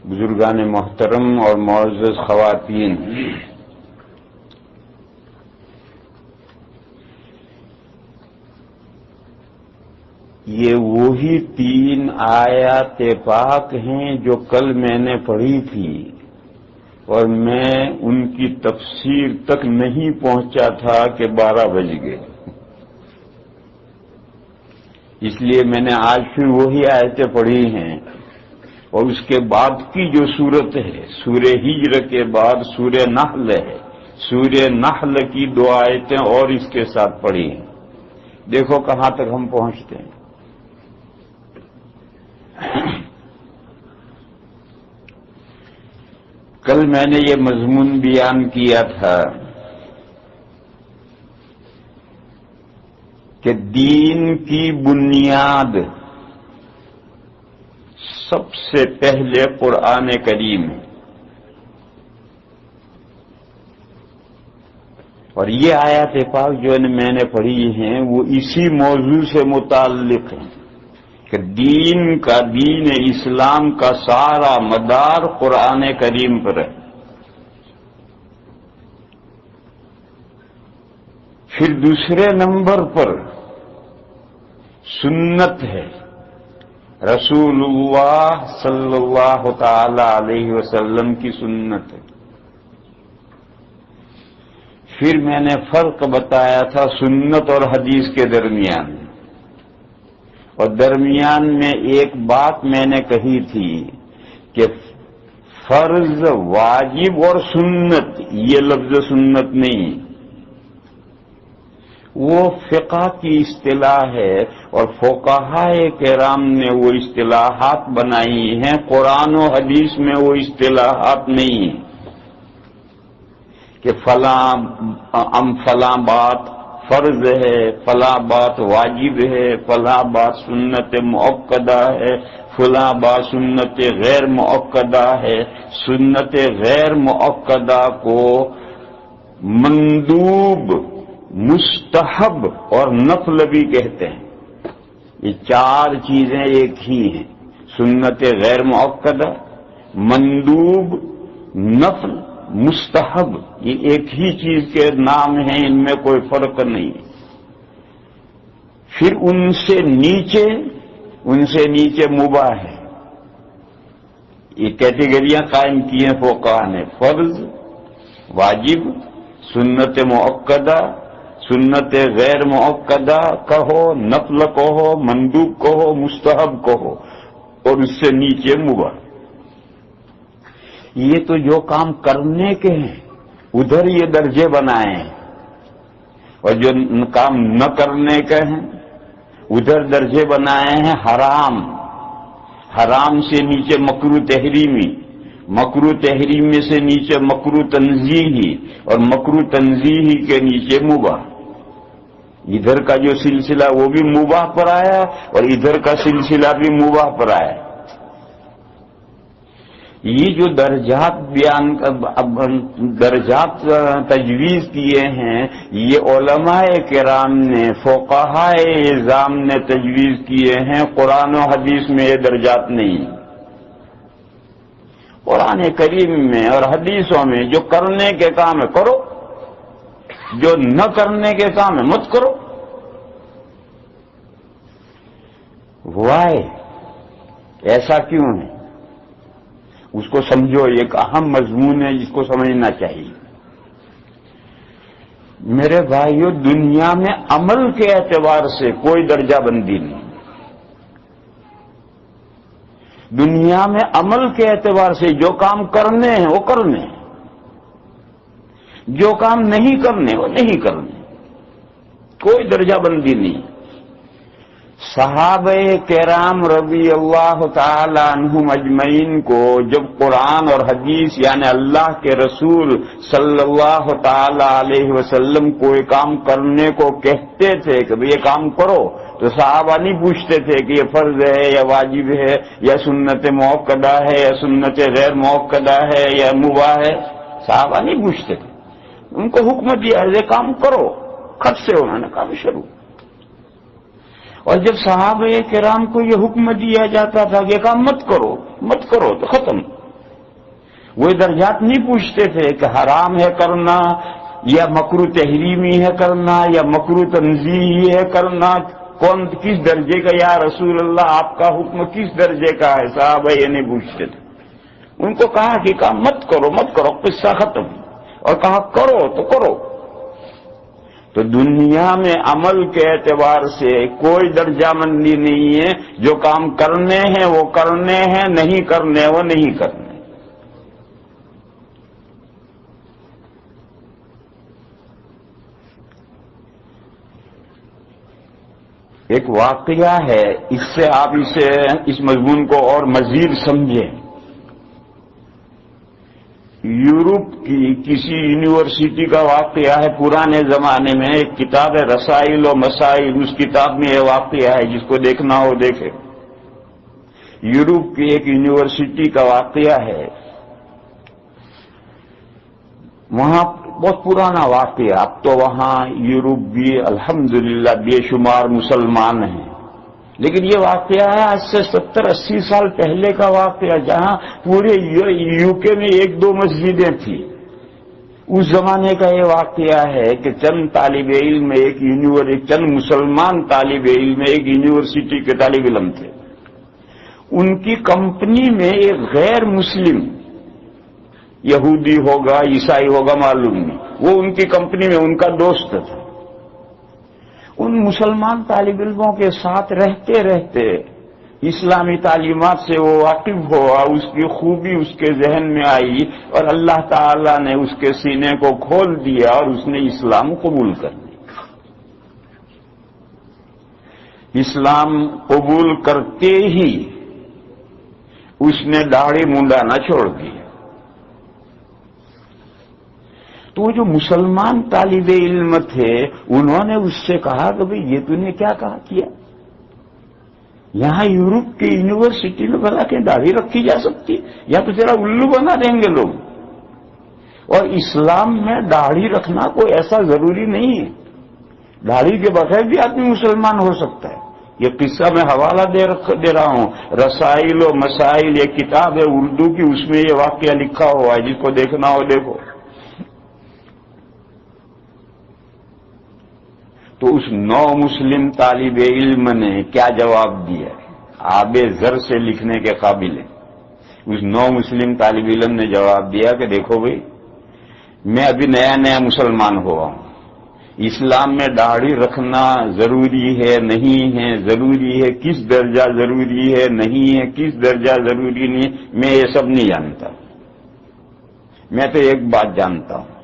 بزرگان محترم اور معزز خواتین، یہ وہی 3 آیات پاک ہیں جو کل میں نے پڑھی تھی اور میں ان کی تفسیر تک نہیں پہنچا تھا کہ 12 بج گئے، اس لیے میں نے آج پھر وہی آیتیں پڑھی ہیں۔ اور اس کے بعد کی جو سورت ہے سورہ ہجر کے بعد سورہ نحل ہے، سورہ نحل کی 2 آیتیں اور اس کے ساتھ پڑھی ہیں۔ دیکھو کہاں تک ہم پہنچتے ہیں۔ کل میں نے یہ مضمون بیان کیا تھا کہ دین کی بنیاد سب سے پہلے قرآن کریم ہے، اور یہ آیات پاک جو میں نے پڑھی ہیں وہ اسی موضوع سے متعلق ہیں کہ دین اسلام کا سارا مدار قرآن کریم پر ہے۔ پھر دوسرے نمبر پر سنت ہے، رسول اللہ صلی اللہ تعالی علیہ وسلم کی سنت ہے۔ پھر میں نے فرق بتایا تھا سنت اور حدیث کے درمیان، اور درمیان میں ایک بات میں نے کہی تھی کہ فرض، واجب اور سنت، یہ لفظ سنت نہیں، وہ فقہ کی اصطلاح ہے، اور فقہائے کرام نے وہ اصطلاحات بنائی ہیں، قرآن و حدیث میں وہ اصطلاحات نہیں ہیں کہ فلاں بات فرض ہے، فلاں بات واجب ہے، فلاں بات سنت مؤکدہ ہے، فلاں بات سنت غیر مؤکدہ ہے۔ سنت غیر مؤکدہ کو مندوب، مستحب اور نفل بھی کہتے ہیں۔ یہ 4 چیزیں ایک ہی ہیں، سنت غیر مؤکدہ، مندوب، نفل، مستحب، یہ ایک ہی چیز کے نام ہیں، ان میں کوئی فرق نہیں۔ پھر ان سے نیچے مباح ہے۔ یہ کیٹیگریاں قائم کی ہیں فقہاء نے، فرض، واجب، سنت مؤکدہ، سنت غیر مؤکدہ کہو، نفل کہو، مندوب کہو، مستحب کہو، اور اس سے نیچے مباح۔ یہ تو جو کام کرنے کے ہیں ادھر یہ درجے بنائے ہیں، اور جو کام نہ کرنے کے ہیں ادھر درجے بنائے ہیں حرام۔ حرام سے نیچے مکروہ تحریمی، مکروہ تحریمی سے نیچے مکروہ تنزیہی، اور مکروہ تنزیہی کے نیچے مباح۔ ادھر کا جو سلسلہ وہ بھی مباح پر آیا، اور ادھر کا سلسلہ بھی مباح پر آیا۔ یہ جو درجات تجویز کیے ہیں، یہ علماء کرام نے، فقہائے اعظام نے تجویز کیے ہیں، قرآن و حدیث میں یہ درجات نہیں۔ قرآن کریم میں اور حدیثوں میں جو کرنے کے کام ہے کرو، جو نہ کرنے کے کام ہے مت کرو۔ وائے ایسا کیوں ہے؟ اس کو سمجھو، ایک اہم مضمون ہے جس کو سمجھنا چاہیے۔ میرے بھائیو، دنیا میں عمل کے اعتبار سے کوئی درجہ بندی نہیں، دنیا میں عمل کے اعتبار سے جو کام کرنے ہیں وہ کرنے ہیں، جو کام نہیں کرنے وہ نہیں کرنے، کوئی درجہ بندی نہیں۔ صحابہ کرام رضی اللہ تعالی عنہم اجمعین کو جب قرآن اور حدیث یعنی اللہ کے رسول صلی اللہ تعالی علیہ وسلم کوئی کام کرنے کو کہتے تھے کہ یہ کام کرو، تو صحابہ نہیں پوچھتے تھے کہ یہ فرض ہے یا واجب ہے یا سنت مؤکدہ ہے یا سنت غیر مؤکدہ ہے یا مباح ہے، صحابہ نہیں پوچھتے تھے، ان کو حکم دیا یہ کام کرو، خط سے انہوں نے کام شروع۔ اور جب صحابہ کرام کو یہ حکم دیا جاتا تھا کہ کام مت کرو تو ختم، وہ درجات نہیں پوچھتے تھے کہ حرام ہے کرنا یا مکروہ تحریمی ہے کرنا یا مکروہ تنزیہی ہے کرنا، کون کس درجے کا یا رسول اللہ آپ کا حکم کس درجے کا ہے؟ صحابہ یہ نہیں پوچھتے تھے. ان کو کہا کہ کہا مت کرو، قصہ ختم، اور کہا کرو تو کرو. تو دنیا میں عمل کے اعتبار سے کوئی درجہ مندی نہیں ہے، جو کام کرنے ہیں وہ کرنے ہیں، نہیں کرنے وہ نہیں کرنے. ایک واقعہ ہے، اس سے آپ اس مضمون کو اور مزید سمجھیں. یورپ کی کسی یونیورسٹی کا واقعہ ہے، پرانے زمانے میں ایک کتاب ہے رسائل و مسائل، اس کتاب میں یہ واقعہ ہے، جس کو دیکھنا ہو دیکھے. یورپ کی ایک یونیورسٹی کا واقعہ ہے، وہاں بہت پرانا واقعہ. اب تو وہاں یورپ بھی الحمدللہ بے شمار مسلمان ہیں، لیکن یہ واقعہ ہے آج سے 70-80 سال پہلے کا واقعہ، جہاں پورے یو کے میں 1-2 مسجدیں تھیں. اس زمانے کا یہ واقعہ ہے کہ چند طالب علم چند مسلمان طالب علم ایک یونیورسٹی کے طالب علم تھے. ان کی کمپنی میں ایک غیر مسلم، یہودی ہوگا عیسائی ہوگا معلوم نہیں، وہ ان کی کمپنی میں ان کا دوست تھا. ان مسلمان طالب علموں کے ساتھ رہتے رہتے اسلامی تعلیمات سے وہ واقف ہوا، اس کی خوبی اس کے ذہن میں آئی، اور اللہ تعالی نے اس کے سینے کو کھول دیا اور اس نے اسلام قبول کر لیا. اسلام قبول کرتے ہی اس نے داڑھی منڈانا چھوڑ دیا. تو جو مسلمان طالب علم تھے انہوں نے اس سے کہا کہ بھئی یہ تو نے کیا کیا؟ یہاں یورپ کی یونیورسٹی میں بھلا کہ داڑھی رکھی جا سکتی، یا تو تیرا الو بنا دیں گے لوگ. اور اسلام میں داڑھی رکھنا کوئی ایسا ضروری نہیں ہے، داڑھی کے بغیر بھی آدمی مسلمان ہو سکتا ہے. یہ قصہ میں حوالہ دے رہا ہوں، رسائل و مسائل یہ کتاب ہے اردو کی، اس میں یہ واقعہ لکھا ہوا ہے، جس کو دیکھنا ہو دیکھو. تو اس نو مسلم طالب علم نے کیا جواب دیا؟ آب زر سے لکھنے کے قابل ہے. اس نو مسلم طالب علم نے جواب دیا کہ دیکھو بھئی، میں ابھی نیا مسلمان ہوا ہوں، اسلام میں داڑھی رکھنا ضروری ہے نہیں ہے، ضروری ہے کس درجہ ضروری ہے نہیں ہے، کس درجہ ضروری نہیں ہے، میں یہ سب نہیں جانتا. میں تو ایک بات جانتا ہوں،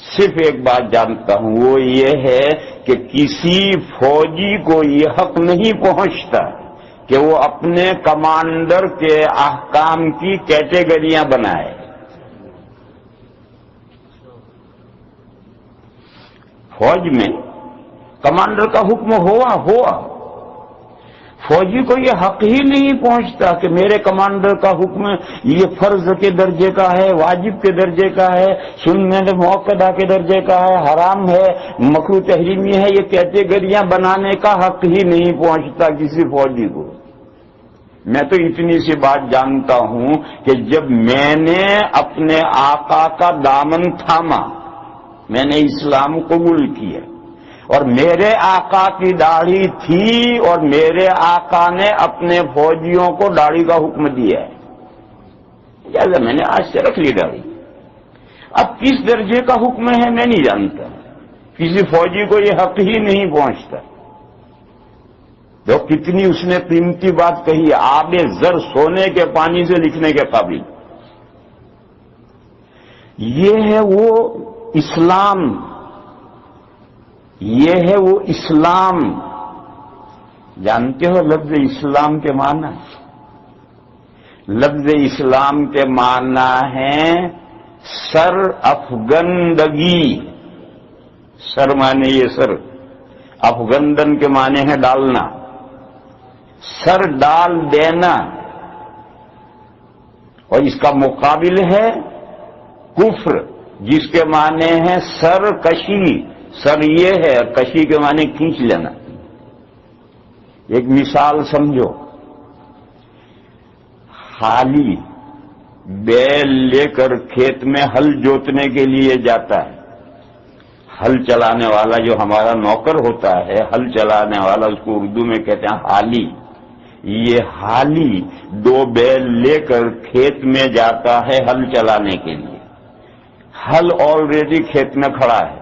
صرف ایک بات جانتا ہوں، وہ یہ ہے کہ کسی فوجی کو یہ حق نہیں پہنچتا کہ وہ اپنے کمانڈر کے احکام کی کیٹیگریاں بنائے. فوج میں کمانڈر کا حکم ہوا، فوجی کو یہ حق ہی نہیں پہنچتا کہ میرے کمانڈر کا حکم یہ فرض کے درجے کا ہے، واجب کے درجے کا ہے، سنت مؤکدہ کے درجے کا ہے، حرام ہے، مکروہ تحریمی ہے، یہ کیٹیگریاں بنانے کا حق ہی نہیں پہنچتا کسی فوجی کو. میں تو اتنی سی بات جانتا ہوں کہ جب میں نے اپنے آقا کا دامن تھاما، میں نے اسلام قبول کیا، اور میرے آقا کی داڑھی تھی، اور میرے آقا نے اپنے فوجیوں کو داڑھی کا حکم دیا ہے. جیسا میں نے آج سے رکھ لی داڑھی. اب کس درجے کا حکم ہے میں نہیں جانتا، کسی فوجی کو یہ حق ہی نہیں پہنچتا. جو کتنی اس نے قیمتی بات کہی، آب زر سونے کے پانی سے لکھنے کے قابل. یہ ہے وہ اسلام، یہ ہے وہ اسلام. جانتے ہو لفظ اسلام کے معنی؟ لفظ اسلام کے معنی ہے سر افگندگی. سر معنی یہ سر، افگندن کے معنی ہے ڈالنا، سر ڈال دینا. اور اس کا مقابل ہے کفر، جس کے معنی ہے سر کشی. سر یہ ہے، کشی کے معنی کھینچ لینا. ایک مثال سمجھو، خالی بیل لے کر کھیت میں ہل جوتنے کے لیے جاتا ہے، ہل چلانے والا جو ہمارا نوکر ہوتا ہے، ہل چلانے والا، اس کو اردو میں کہتے ہیں حالی، یہ حالی 2 بیل لے کر کھیت میں جاتا ہے ہل چلانے کے لیے۔ ہل آلریڈی کھیت میں کھڑا ہے،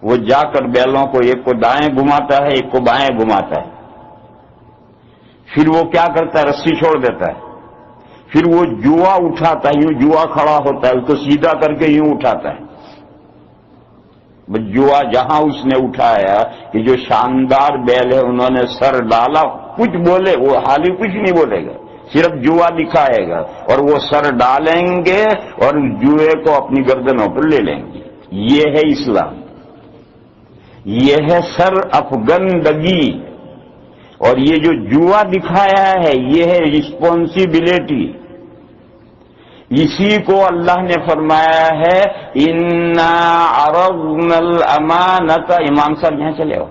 وہ جا کر بیلوں کو ایک کو دائیں گھماتا ہے، ایک کو بائیں گھماتا ہے، پھر وہ کیا کرتا ہے، رسی چھوڑ دیتا ہے، پھر وہ جوا اٹھاتا ہے، یوں جوا کھڑا ہوتا ہے، اس کو سیدھا کر کے یوں اٹھاتا ہے۔ بس جوا جہاں اس نے اٹھایا کہ جو شاندار بیل ہے انہوں نے سر ڈالا، کچھ بولے وہ حالی کچھ نہیں بولے گا، صرف جوا دکھائے گا، اور وہ سر ڈالیں گے اور جوئے کو اپنی گردنوں پر لے لیں گے۔ یہ ہے اسلام، یہ ہے سر افگندگی، اور یہ جو جوا دکھایا ہے یہ ہے رسپانسبلٹی۔ اسی کو اللہ نے فرمایا ہے انا عرضنا الامانۃ، امام صاحب یہاں چلے ہو،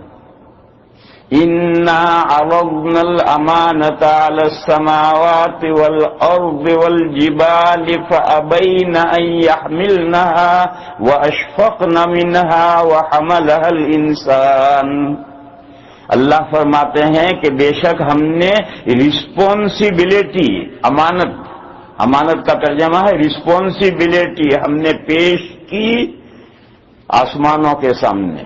انا عرضنا الامانۃ علی السماوات والارض والجبال فابین ان يحملنها واشفقن منها وحملها الانسان۔ اللہ فرماتے ہیں کہ بے شک ہم نے رسپانسبلٹی، امانت کا ترجمہ ہے رسپانسبلٹی، ہم نے پیش کی آسمانوں کے سامنے،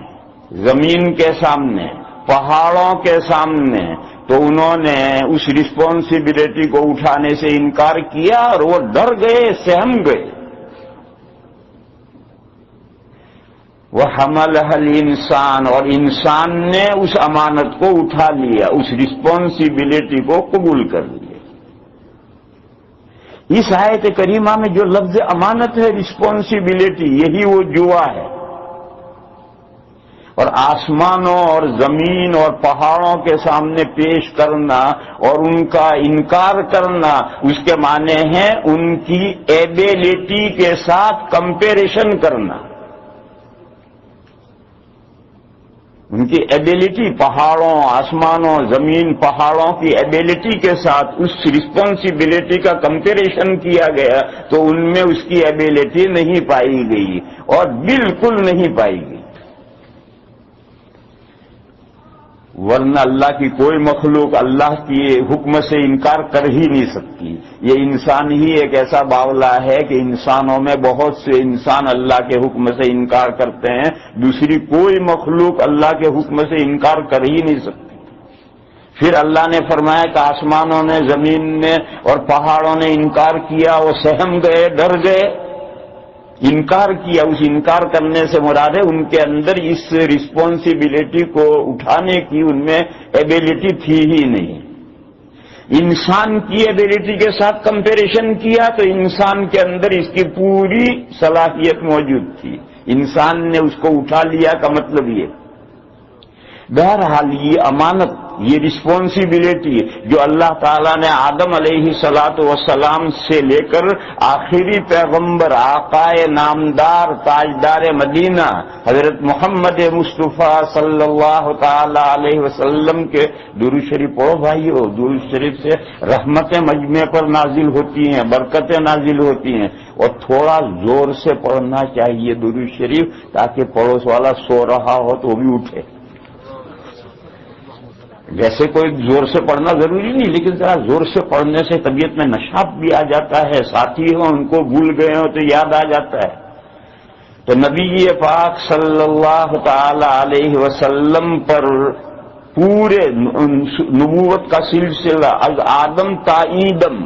زمین کے سامنے، پہاڑوں کے سامنے، تو انہوں نے اس رسپانسبلٹی کو اٹھانے سے انکار کیا اور وہ ڈر گئے، سہم گئے۔ وَحَمَلَهَا الْإِنسَانُ، اور انسان نے اس امانت کو اٹھا لیا، اس رسپانسبلٹی کو قبول کر لیا۔ اس آیت کریمہ میں جو لفظ امانت ہے، رسپانسبلٹی، یہی وہ جوا ہے۔ اور آسمانوں اور زمین اور پہاڑوں کے سامنے پیش کرنا اور ان کا انکار کرنا، اس کے معنی ہے ان کی ایبیلٹی کے ساتھ کمپیریشن کرنا، ان کی ایبیلٹی، پہاڑوں، آسمانوں، زمین، پہاڑوں کی ایبیلٹی کے ساتھ اس رسپانسبلٹی کا کمپیریشن کیا گیا، تو ان میں اس کی ایبیلٹی نہیں پائی گئی، اور بالکل نہیں پائی گئی۔ ورنہ اللہ کی کوئی مخلوق اللہ کی حکم سے انکار کر ہی نہیں سکتی۔ یہ انسان ہی ایک ایسا باولا ہے کہ انسانوں میں بہت سے انسان اللہ کے حکم سے انکار کرتے ہیں، دوسری کوئی مخلوق اللہ کے حکم سے انکار کر ہی نہیں سکتی۔ پھر اللہ نے فرمایا کہ آسمانوں نے، زمین نے اور پہاڑوں نے انکار کیا، وہ سہم گئے، ڈر گئے، انکار کیا۔ اس انکار کرنے سے مراد ہے ان کے اندر اس رسپانسبلٹی کو اٹھانے کی ان میں ایبیلٹی تھی ہی نہیں۔ انسان کی ایبیلٹی کے ساتھ کمپیریشن کیا تو انسان کے اندر اس کی پوری صلاحیت موجود تھی، انسان نے اس کو اٹھا لیا کا مطلب یہ۔ بہرحال یہ امانت، یہ رسپانسبلٹی جو اللہ تعالیٰ نے آدم علیہ السلام سے لے کر آخری پیغمبر، آقائے نامدار، تاجدار مدینہ حضرت محمد مصطفیٰ صلی اللہ تعالی علیہ وسلم کے، درود شریف پڑھو بھائیو، درود شریف سے رحمتیں مجمع پر نازل ہوتی ہیں، برکتیں نازل ہوتی ہیں، اور تھوڑا زور سے پڑھنا چاہیے درود شریف، تاکہ پڑوس والا سو رہا ہو تو وہ بھی اٹھے۔ ویسے کوئی زور سے پڑھنا ضروری نہیں، لیکن ذرا زور سے پڑھنے سے طبیعت میں نشاط بھی آ جاتا ہے، ساتھی ہوں ان کو بھول گئے ہوں تو یاد آ جاتا ہے۔ تو نبی پاک صلی اللہ تعالی علیہ وسلم پر پورے نبوت کا سلسلہ از آدم تا ایدم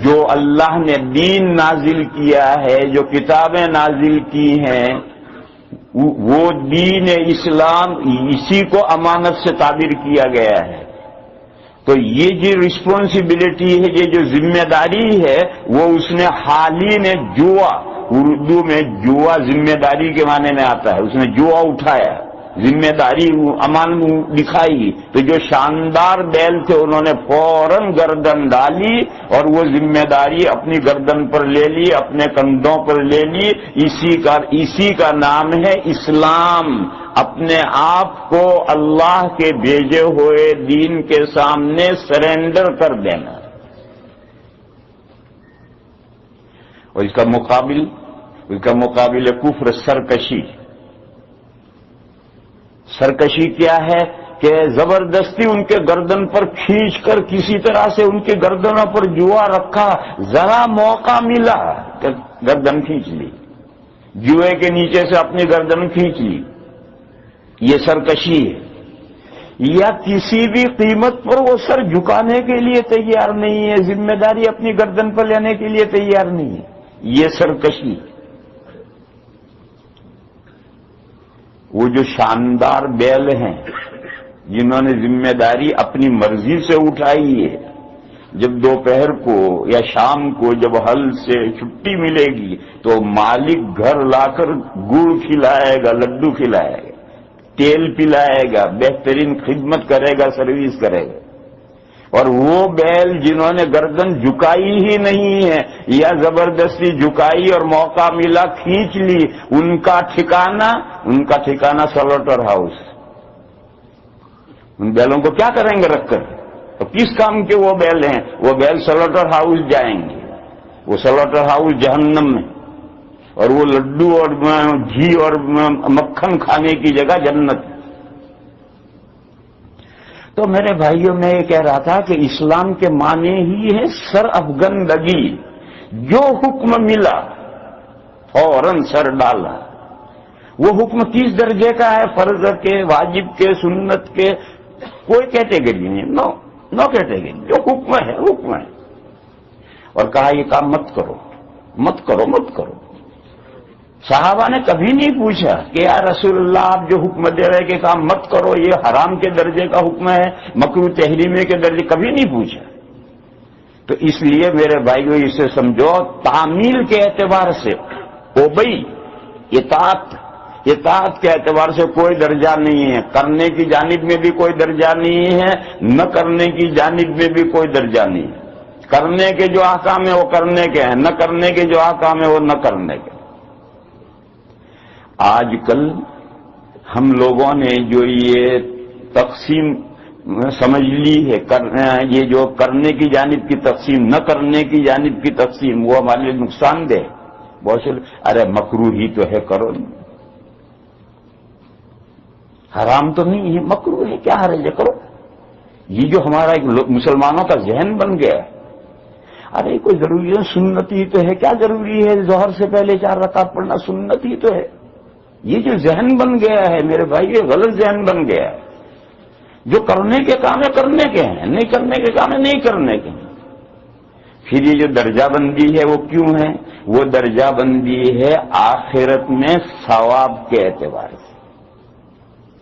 جو اللہ نے دین نازل کیا ہے، جو کتابیں نازل کی ہیں، وہ دین اسلام، اسی کو امانت سے تعبیر کیا گیا ہے۔ تو یہ جو رسپانسبلٹی ہے، یہ جو ذمہ داری ہے، وہ اس نے حالی نے جوا، اردو میں جوا ذمہ داری کے معنی میں آتا ہے، اس نے جوا اٹھایا، ذمہ داری امان دکھائی، تو جو شاندار بیل تھے انہوں نے فوراً گردن ڈالی اور وہ ذمہ داری اپنی گردن پر لے لی، اپنے کندھوں پر لے لی۔ اسی کا نام ہے اسلام، اپنے آپ کو اللہ کے بھیجے ہوئے دین کے سامنے سرنڈر کر دینا۔ اور اس کا مقابل ہے کفر سرکشی. سرکشی کیا ہے کہ زبردستی ان کے گردن پر کھینچ کر کسی طرح سے ان کے گردنوں پر جوا رکھا، ذرا موقع ملا کہ گردن کھینچ لی، جوئے کے نیچے سے اپنی گردن کھینچ لی. یہ سرکشی ہے. یا کسی بھی قیمت پر وہ سر جھکانے کے لیے تیار نہیں ہے، ذمہ داری اپنی گردن پر لینے کے لیے تیار نہیں ہے. یہ سرکشی. وہ جو شاندار بیل ہیں جنہوں نے ذمہ داری اپنی مرضی سے اٹھائی ہے، جب دوپہر کو یا شام کو جب ہل سے چھٹی ملے گی تو مالک گھر لا کر گڑ کھلائے گا، لڈو کھلائے گا، تیل پلائے گا، بہترین خدمت کرے گا، سروس کرے گا. اور وہ بیل جنہوں نے گردن جھکائی ہی نہیں ہے یا زبردستی جھکائی اور موقع ملا کھینچ لی، ان کا ٹھکانہ سلوٹر ہاؤس. ان بیلوں کو کیا کریں گے رکھ کر؟ تو کس کام کے وہ بیل ہیں؟ وہ بیل سلوٹر ہاؤس جائیں گے. وہ سلوٹر ہاؤس جہنم میں، اور وہ لڈو اور گھی اور مکھن کھانے کی جگہ جنت. تو میرے بھائیوں، میں یہ کہہ رہا تھا کہ اسلام کے معنی ہی ہے سر افگندگی. جو حکم ملا فوراً سر ڈالا. وہ حکم کس درجے کا ہے؟ فرض کے، واجب کے، سنت کے، کوئی کیٹیگری نہیں. نو کیٹیگری. جو حکم ہے حکم ہے. اور کہا یہ کام مت کرو، مت کرو، مت کرو. صحابہ نے کبھی نہیں پوچھا کہ یا رسول اللہ آپ جو حکم دے رہے کہ کام مت کرو یہ حرام کے درجے کا حکم ہے، مکروہ تحریمی کے درجے، کبھی نہیں پوچھا. تو اس لیے میرے بھائیو اسے سمجھو تعمیل کے اعتبار سے اوبئی، اطاعت کے اعتبار سے کوئی درجہ نہیں ہے. کرنے کی جانب میں بھی کوئی درجہ نہیں ہے، نہ کرنے کی جانب میں بھی کوئی درجہ نہیں ہے. کرنے کے جو احکام ہیں وہ کرنے کے ہیں، نہ کرنے کے جو احکام ہیں وہ نہ کرنے کے. آج کل ہم لوگوں نے جو یہ تقسیم سمجھ لی ہے، یہ جو کرنے کی جانب کی تقسیم، نہ کرنے کی جانب کی تقسیم، وہ ہمارے لیے نقصان دہ. بہت سے ارے مکروہ ہی تو ہے، کرو. حرام تو نہیں ہے، مکروہ ہے، کیا حرج ہے، کرو. یہ جو ہمارا ایک مسلمانوں کا ذہن بن گیا ہے. ارے کوئی ضروری ہے، سنت ہی تو ہے، کیا ضروری ہے ظہر سے پہلے 4 رکعت پڑھنا، سنت ہی تو ہے. یہ جو ذہن بن گیا ہے میرے بھائی، یہ غلط ذہن بن گیا ہے. جو کرنے کے کام ہے کرنے کے ہیں، نہیں کرنے کے کام ہے نہیں کرنے کے ہیں. پھر یہ جو درجہ بندی ہے وہ کیوں ہے؟ وہ درجہ بندی ہے آخرت میں ثواب کے اعتبار سے.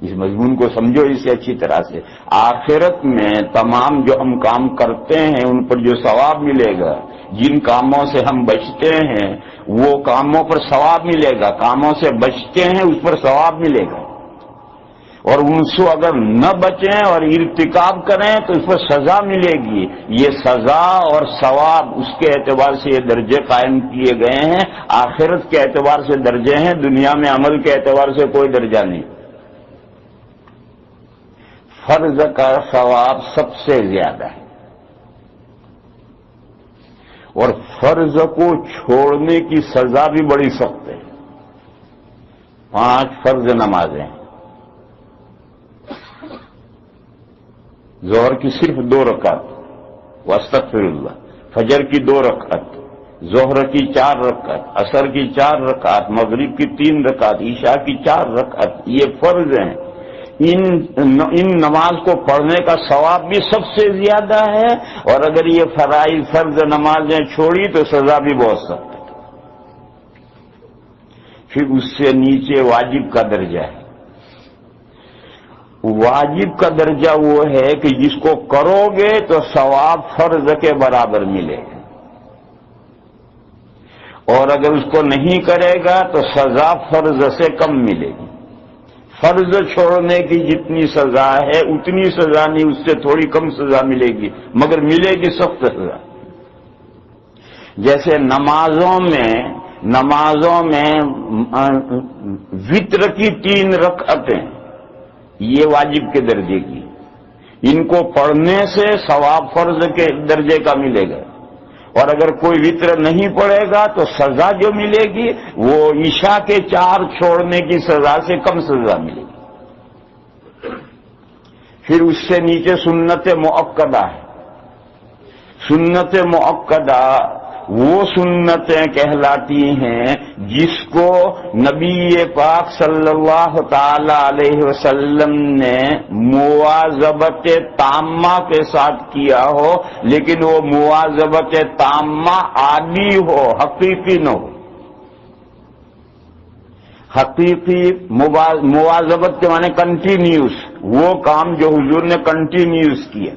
اس مضمون کو سمجھو اس سے اچھی طرح سے. آخرت میں تمام جو ہم کام کرتے ہیں ان پر جو ثواب ملے گا، جن کاموں سے ہم بچتے ہیں وہ کاموں پر ثواب ملے گا، کاموں سے بچتے ہیں اس پر ثواب ملے گا. اور ان سے اگر نہ بچیں اور ارتکاب کریں تو اس پر سزا ملے گی. یہ سزا اور ثواب اس کے اعتبار سے یہ درجے قائم کیے گئے ہیں. آخرت کے اعتبار سے درجے ہیں، دنیا میں عمل کے اعتبار سے کوئی درجہ نہیں. فرض کا ثواب سب سے زیادہ ہے، اور فرض کو چھوڑنے کی سزا بھی بڑی سخت ہے. 5 فرض نمازیں، ظہر کی صرف 2 رکعت، واستغفر اللہ، فجر کی 2 رکعت، ظہر کی 4 رکعت، عصر کی 4 رکعت، مغرب کی 3 رکعت، عشاء کی 4 رکعت، یہ فرض ہیں. ان نماز کو پڑھنے کا ثواب بھی سب سے زیادہ ہے، اور اگر یہ فرض نمازیں چھوڑی تو سزا بھی بہت سخت ہے. پھر اس سے نیچے واجب کا درجہ ہے. واجب کا درجہ وہ ہے کہ جس کو کرو گے تو ثواب فرض کے برابر ملے گا، اور اگر اس کو نہیں کرے گا تو سزا فرض سے کم ملے گی. فرض چھوڑنے کی جتنی سزا ہے اتنی سزا نہیں، اس سے تھوڑی کم سزا ملے گی، مگر ملے گی سخت سزا. جیسے نمازوں میں وتر کی 3 رکعتیں، یہ واجب کے درجے کی، ان کو پڑھنے سے ثواب فرض کے درجے کا ملے گا. اور اگر کوئی وطر نہیں پڑے گا تو سزا جو ملے گی وہ عشاء کے 4 چھوڑنے کی سزا سے کم سزا ملے گی۔ پھر اس سے نیچے سنت مؤکدہ ہے۔ سنت مؤکدہ وہ سنتیں کہلاتی ہیں جس کو نبی پاک صلی اللہ تعالی علیہ وسلم نے مواظبت تامہ کے ساتھ کیا ہو، لیکن وہ مواظبت تامہ عادی ہو، حقیقی نہ ہو۔ حقیقی مواظبت کے معنی کنٹینیوس، وہ کام جو حضور نے کنٹینیوس کیا،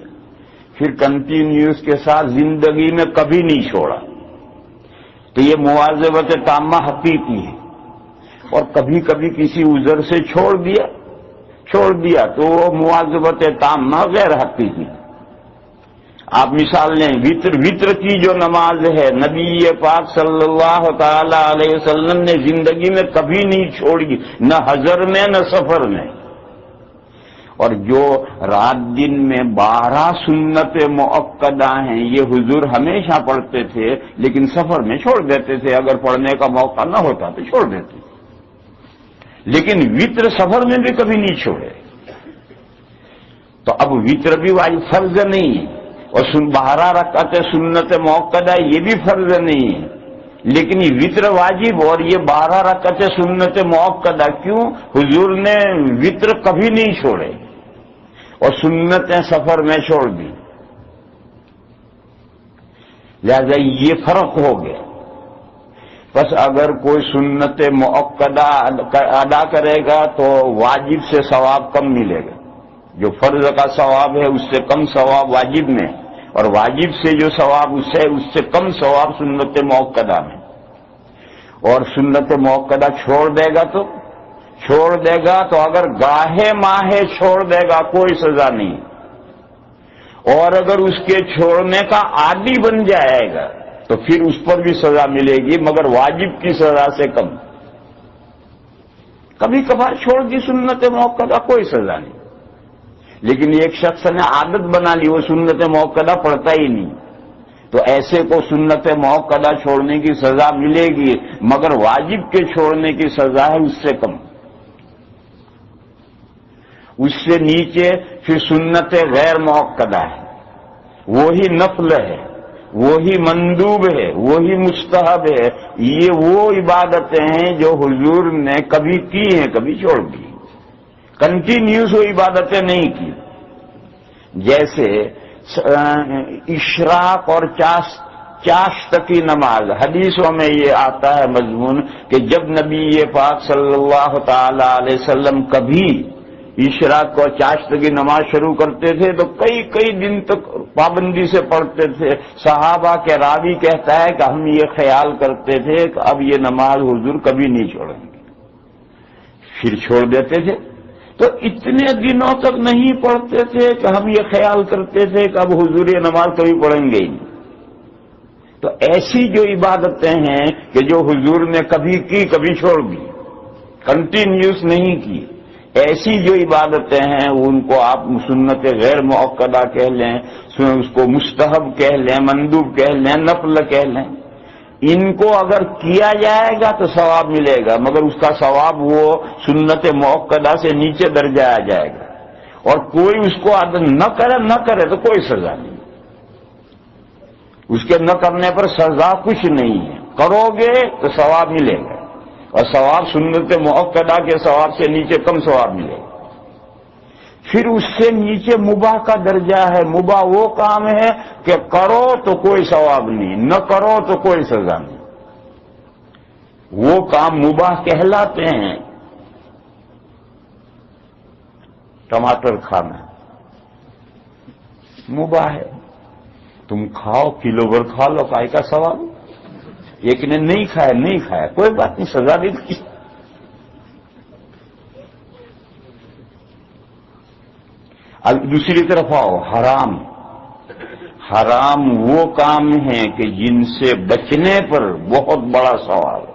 پھر کنٹینیوس کے ساتھ زندگی میں کبھی نہیں چھوڑا، تو یہ مواظبت تامہ حقیقی ہے۔ اور کبھی کبھی کسی عذر سے چھوڑ دیا تو وہ مواظبت تامہ غیر حقیقی۔ آپ مثال لیں، وطر کی جو نماز ہے نبی پاک صلی اللہ تعالی علیہ وسلم نے زندگی میں کبھی نہیں چھوڑی، نہ حضر میں نہ سفر میں۔ اور جو رات دن میں 12 سنت مؤکدہ ہیں یہ حضور ہمیشہ پڑھتے تھے، لیکن سفر میں چھوڑ دیتے تھے، اگر پڑھنے کا موقع نہ ہوتا تو چھوڑ دیتے، لیکن وطر سفر میں بھی کبھی نہیں چھوڑے۔ تو اب وطر بھی واجب فرض نہیں ہے، اور 12 رکعت سنت مؤکدہ یہ بھی فرض نہیں ہے، لیکن یہ وطر واجب اور یہ 12 رکعت سنت مؤکدہ کیوں؟ حضور نے وطر کبھی نہیں چھوڑے اور سنتیں سفر میں چھوڑ دی، لہذا یہ فرق ہو گیا۔ بس اگر کوئی سنت مؤکدہ ادا کرے گا تو واجب سے ثواب کم ملے گا، جو فرض کا ثواب ہے اس سے کم ثواب واجب میں، اور واجب سے جو ثواب اس سے کم ثواب سنت مؤکدہ میں۔ اور سنت مؤکدہ چھوڑ دے گا تو اگر گاہے ماہے چھوڑ دے گا کوئی سزا نہیں، اور اگر اس کے چھوڑنے کا عادی بن جائے گا تو پھر اس پر بھی سزا ملے گی، مگر واجب کی سزا سے کم۔ کبھی کبھار چھوڑ دی سنت مؤکدہ کوئی سزا نہیں، لیکن ایک شخص نے عادت بنا لی وہ سنت مؤکدہ پڑھتا ہی نہیں، تو ایسے کو سنت مؤکدہ چھوڑنے کی سزا ملے گی، مگر واجب کے چھوڑنے کی سزا ہے اس سے کم۔ اس سے نیچے پھر سنت غیر مؤکدہ ہے، وہی نفل ہے، وہی مندوب ہے، وہی مستحب ہے، یہ وہ عبادتیں ہیں جو حضور نے کبھی کی ہیں کبھی چھوڑ دی، کنٹینیوس وہ عبادتیں نہیں کی۔ جیسے اشراق اور چاشت کی نماز، حدیثوں میں یہ آتا ہے مضمون کہ جب نبی پاک صلی اللہ تعالی علیہ وسلم کبھی اشراق اور چاشت کی نماز شروع کرتے تھے تو کئی دن تک پابندی سے پڑھتے تھے۔ صحابہ کے راوی کہتا ہے کہ ہم یہ خیال کرتے تھے کہ اب یہ نماز حضور کبھی نہیں چھوڑیں گے، پھر چھوڑ دیتے تھے، تو اتنے دنوں تک نہیں پڑھتے تھے کہ ہم یہ خیال کرتے تھے کہ اب حضور یہ نماز کبھی پڑھیں گے ہی نہیں۔ تو ایسی جو عبادتیں ہیں کہ جو حضور نے کبھی کی کبھی چھوڑ دی، کنٹینیوس نہیں کی، ایسی جو عبادتیں ہیں ان کو آپ سنت غیر مؤکدہ کہہ لیں، اس کو مستحب کہہ لیں، مندوب کہہ لیں، نفل کہہ لیں، ان کو اگر کیا جائے گا تو ثواب ملے گا، مگر اس کا ثواب وہ سنت مؤکدہ سے نیچے درجہ آ جائے گا، اور کوئی اس کو نہ کرے تو کوئی سزا نہیں، اس کے نہ کرنے پر سزا کچھ نہیں ہے، کرو گے تو ثواب ملے گا، اور ثواب سنت مؤکدہ کے ثواب سے نیچے کم ثواب ملے گا۔ پھر اس سے نیچے مباح کا درجہ ہے، مباح وہ کام ہے کہ کرو تو کوئی ثواب نہیں، نہ کرو تو کوئی سزا نہیں، وہ کام مباح کہلاتے ہیں۔ ٹماٹر کھانا مباح ہے، تم کھاؤ، کلو بھر کھا لو، کائے کا ثواب؟ ایک نے نہیں کھایا کوئی بات نہیں، سزا بھی دی۔ اب دوسری طرف آؤ، حرام وہ کام ہیں کہ جن سے بچنے پر بہت بڑا ثواب ہے،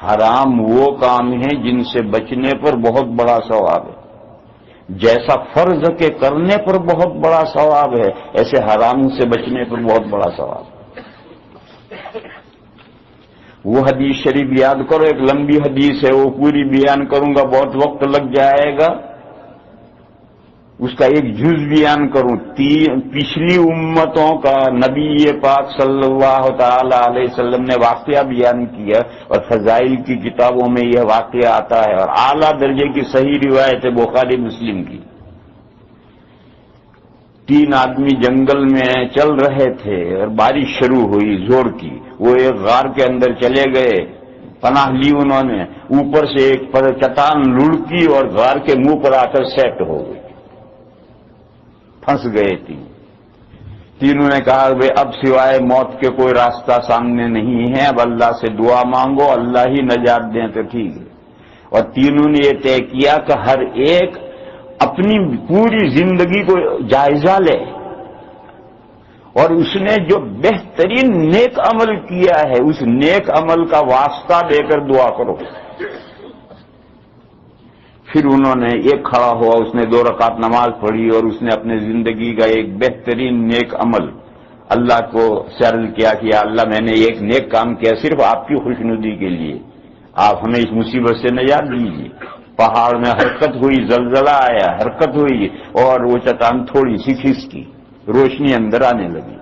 حرام وہ کام ہیں جن سے بچنے پر بہت بڑا ثواب ہے۔ جیسا فرض کے کرنے پر بہت بڑا ثواب ہے، ایسے حرام سے بچنے پر بہت بڑا ثواب ہے۔ وہ حدیث شریف یاد کرو، ایک لمبی حدیث ہے، وہ پوری بیان کروں گا بہت وقت لگ جائے گا، اس کا ایک جز بیان کروں۔ پچھلی امتوں کا نبی پاک صلی اللہ تعالی علیہ وسلم نے واقعہ بیان کیا، اور فضائل کی کتابوں میں یہ واقعہ آتا ہے، اور اعلیٰ درجے کی صحیح روایت ہے بخاری مسلم کی۔ 3 آدمی جنگل میں چل رہے تھے اور بارش شروع ہوئی زور کی، وہ ایک غار کے اندر چلے گئے، پناہ لی انہوں نے، اوپر سے ایک پر چٹان لڑکی اور غار کے منہ پر آ کر سیٹ ہو گئی، پھنس گئے تینوں نے کہا بھئی اب سوائے موت کے کوئی راستہ سامنے نہیں ہے، اب اللہ سے دعا مانگو، اللہ ہی نجات دیں تو ٹھیک ہے۔ اور تینوں نے یہ طے کیا کہ ہر ایک اپنی پوری زندگی کو جائزہ لے، اور اس نے جو بہترین نیک عمل کیا ہے اس نیک عمل کا واسطہ دے کر دعا کرو۔ پھر انہوں نے ایک کھڑا ہوا، اس نے 2 رکعت نماز پڑھی، اور اس نے اپنے زندگی کا ایک بہترین نیک عمل اللہ کو عرض کیا کہ یا اللہ میں نے ایک نیک کام کیا صرف آپ کی خوشنودی کے لیے، آپ ہمیں اس مصیبت سے نجات دیجیے۔ پہاڑ میں حرکت ہوئی، زلزلہ آیا، حرکت ہوئی، اور وہ چٹان تھوڑی سی کھسکی، روشنی اندر آنے لگی۔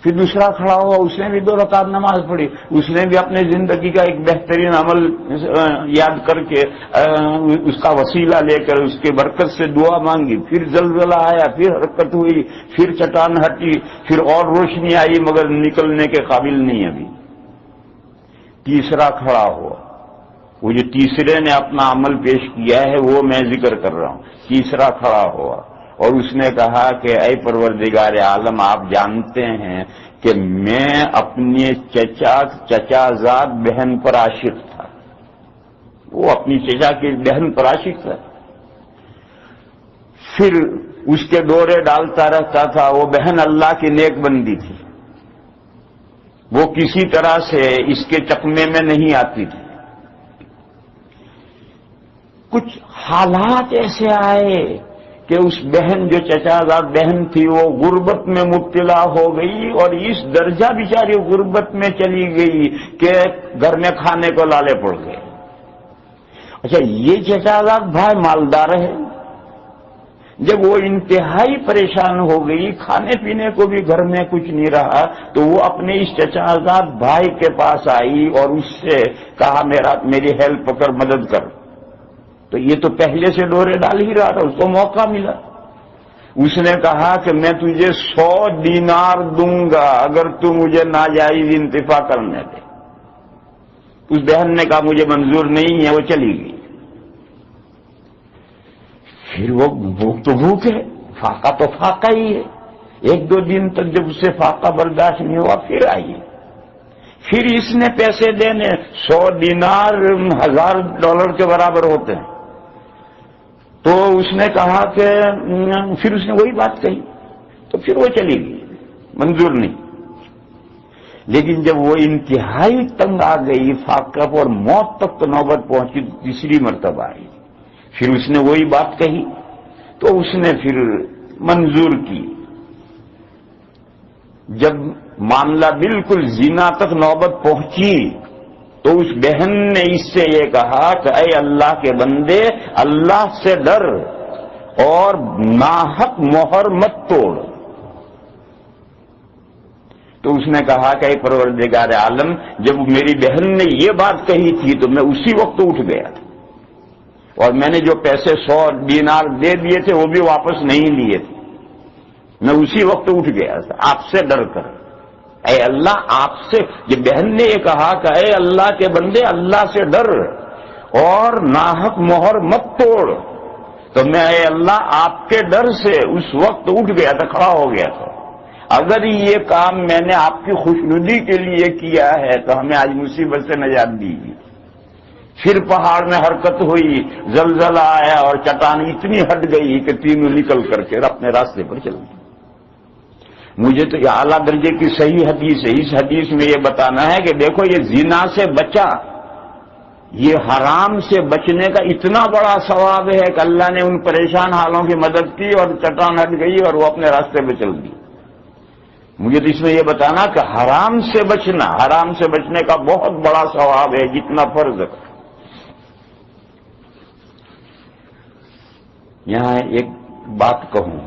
پھر دوسرا کھڑا ہوا، اس نے بھی 2 رکعت نماز پڑھی، اس نے بھی اپنے زندگی کا ایک بہترین عمل یاد کر کے اس کا وسیلہ لے کر اس کے برکت سے دعا مانگی۔ پھر زلزلہ آیا، پھر حرکت ہوئی، پھر چٹان ہٹی، پھر اور روشنی آئی مگر نکلنے کے قابل نہیں ابھی۔ تیسرا کھڑا ہوا، وہ جو تیسرے نے اپنا عمل پیش کیا ہے وہ میں ذکر کر رہا ہوں۔ تیسرا کھڑا ہوا اور اس نے کہا کہ اے پروردگار عالم، آپ جانتے ہیں کہ میں اپنے چچا زاد بہن پر عاشق تھا، وہ اپنی چچا کی بہن پر عاشق تھا، پھر اس کے دورے ڈالتا رہتا تھا۔ وہ بہن اللہ کی نیک بندی تھی، وہ کسی طرح سے اس کے چکمے میں نہیں آتی تھی۔ کچھ حالات ایسے آئے کہ اس بہن جو چچا زاد بہن تھی وہ غربت میں مبتلا ہو گئی، اور اس درجہ بیچاری غربت میں چلی گئی کہ گھر میں کھانے کو لالے پڑ گئے۔ اچھا، یہ چچا زاد بھائی مالدار ہے، جب وہ انتہائی پریشان ہو گئی، کھانے پینے کو بھی گھر میں کچھ نہیں رہا، تو وہ اپنے اس چچا زاد بھائی کے پاس آئی اور اس سے کہا میری ہیلپ کر، مدد کر۔ تو یہ تو پہلے سے ڈورے ڈال ہی رہا تھا، اس کو موقع ملا۔ اس نے کہا کہ میں تجھے 100 دینار دوں گا اگر تو مجھے ناجائز انتفاع کرنے دے۔ اس بہن نے کہا مجھے منظور نہیں ہے، وہ چلی گئی۔ پھر وہ بھوک تو بھوک ہے، فاقہ تو فاقہ ہی ہے۔ 1-2 دن تک جب اسے فاقہ برداشت نہیں ہوا پھر آئی، پھر اس نے پیسے دینے، 100 دینار $1000 کے برابر ہوتے ہیں۔ تو اس نے کہا کہ پھر اس نے وہی بات کہی، تو پھر وہ چلی گئی، منظور نہیں۔ لیکن جب وہ انتہائی تنگ آ گئی، فاقہ اور موت تک نوبت پہنچی، تیسری مرتبہ آئی، پھر اس نے وہی بات کہی، تو اس نے پھر منظور کی۔ جب معاملہ بالکل زنا تک نوبت پہنچی تو اس بہن نے اس سے یہ کہا کہ اے اللہ کے بندے، اللہ سے ڈر اور ناحق مہر مت توڑ۔ تو اس نے کہا کہ اے پروردگار عالم، جب میری بہن نے یہ بات کہی تھی تو میں اسی وقت اٹھ گیا تھا، اور میں نے جو پیسے 100 دینار دے دیے تھے وہ بھی واپس نہیں لیے تھے، میں اسی وقت اٹھ گیا تھا آپ سے ڈر کر۔ اے اللہ، آپ سے، یہ بہن نے یہ کہا کہ اے اللہ کے بندے، اللہ سے ڈر اور ناحق مہر مت توڑ، تو میں اے اللہ آپ کے ڈر سے اس وقت اٹھ گیا تھا، کھڑا ہو گیا تھا۔ اگر یہ کام میں نے آپ کی خوشنودی کے لیے کیا ہے تو ہمیں آج مصیبت سے نجات دیجیے۔ پھر پہاڑ میں حرکت ہوئی، زلزلہ آیا اور چٹان اتنی ہٹ گئی کہ تینوں نکل کر کے اپنے راستے پر چل گئے۔ مجھے تو یہ اعلیٰ درجے کی صحیح حدیث ہے، اس حدیث میں یہ بتانا ہے کہ دیکھو یہ زنا سے بچا، یہ حرام سے بچنے کا اتنا بڑا ثواب ہے کہ اللہ نے ان پریشان حالوں کی مدد کی اور چٹان ہٹ گئی اور وہ اپنے راستے پہ چل دی. مجھے تو اس میں یہ بتانا کہ حرام سے بچنے کا بہت بڑا ثواب ہے جتنا فرض ہے. یہاں ایک بات کہوں،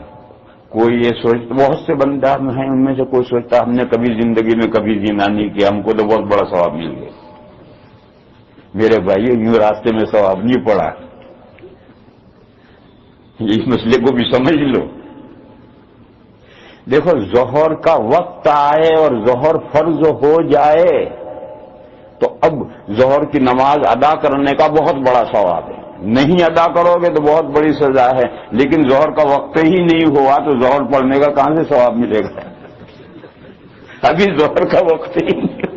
کوئی یہ سوچتا، بہت سے بندہ ہیں ان میں سے کوئی سوچتا ہم نے کبھی زندگی میں کبھی زنا نہیں کیا، ہم کو تو بہت بڑا ثواب مل گیا. میرے بھائیو، یوں راستے میں ثواب نہیں پڑا. اس مسئلے کو بھی سمجھ لو. دیکھو، ظہر کا وقت آئے اور ظہر فرض ہو جائے تو اب ظہر کی نماز ادا کرنے کا بہت بڑا ثواب ہے. نہیں ادا کرو گے تو بہت بڑی سزا ہے. لیکن ظہر کا وقت ہی نہیں ہوا تو ظہر پڑھنے کا کہاں سے ثواب ملے گا؟ ابھی ظہر کا وقت ہی نہیں.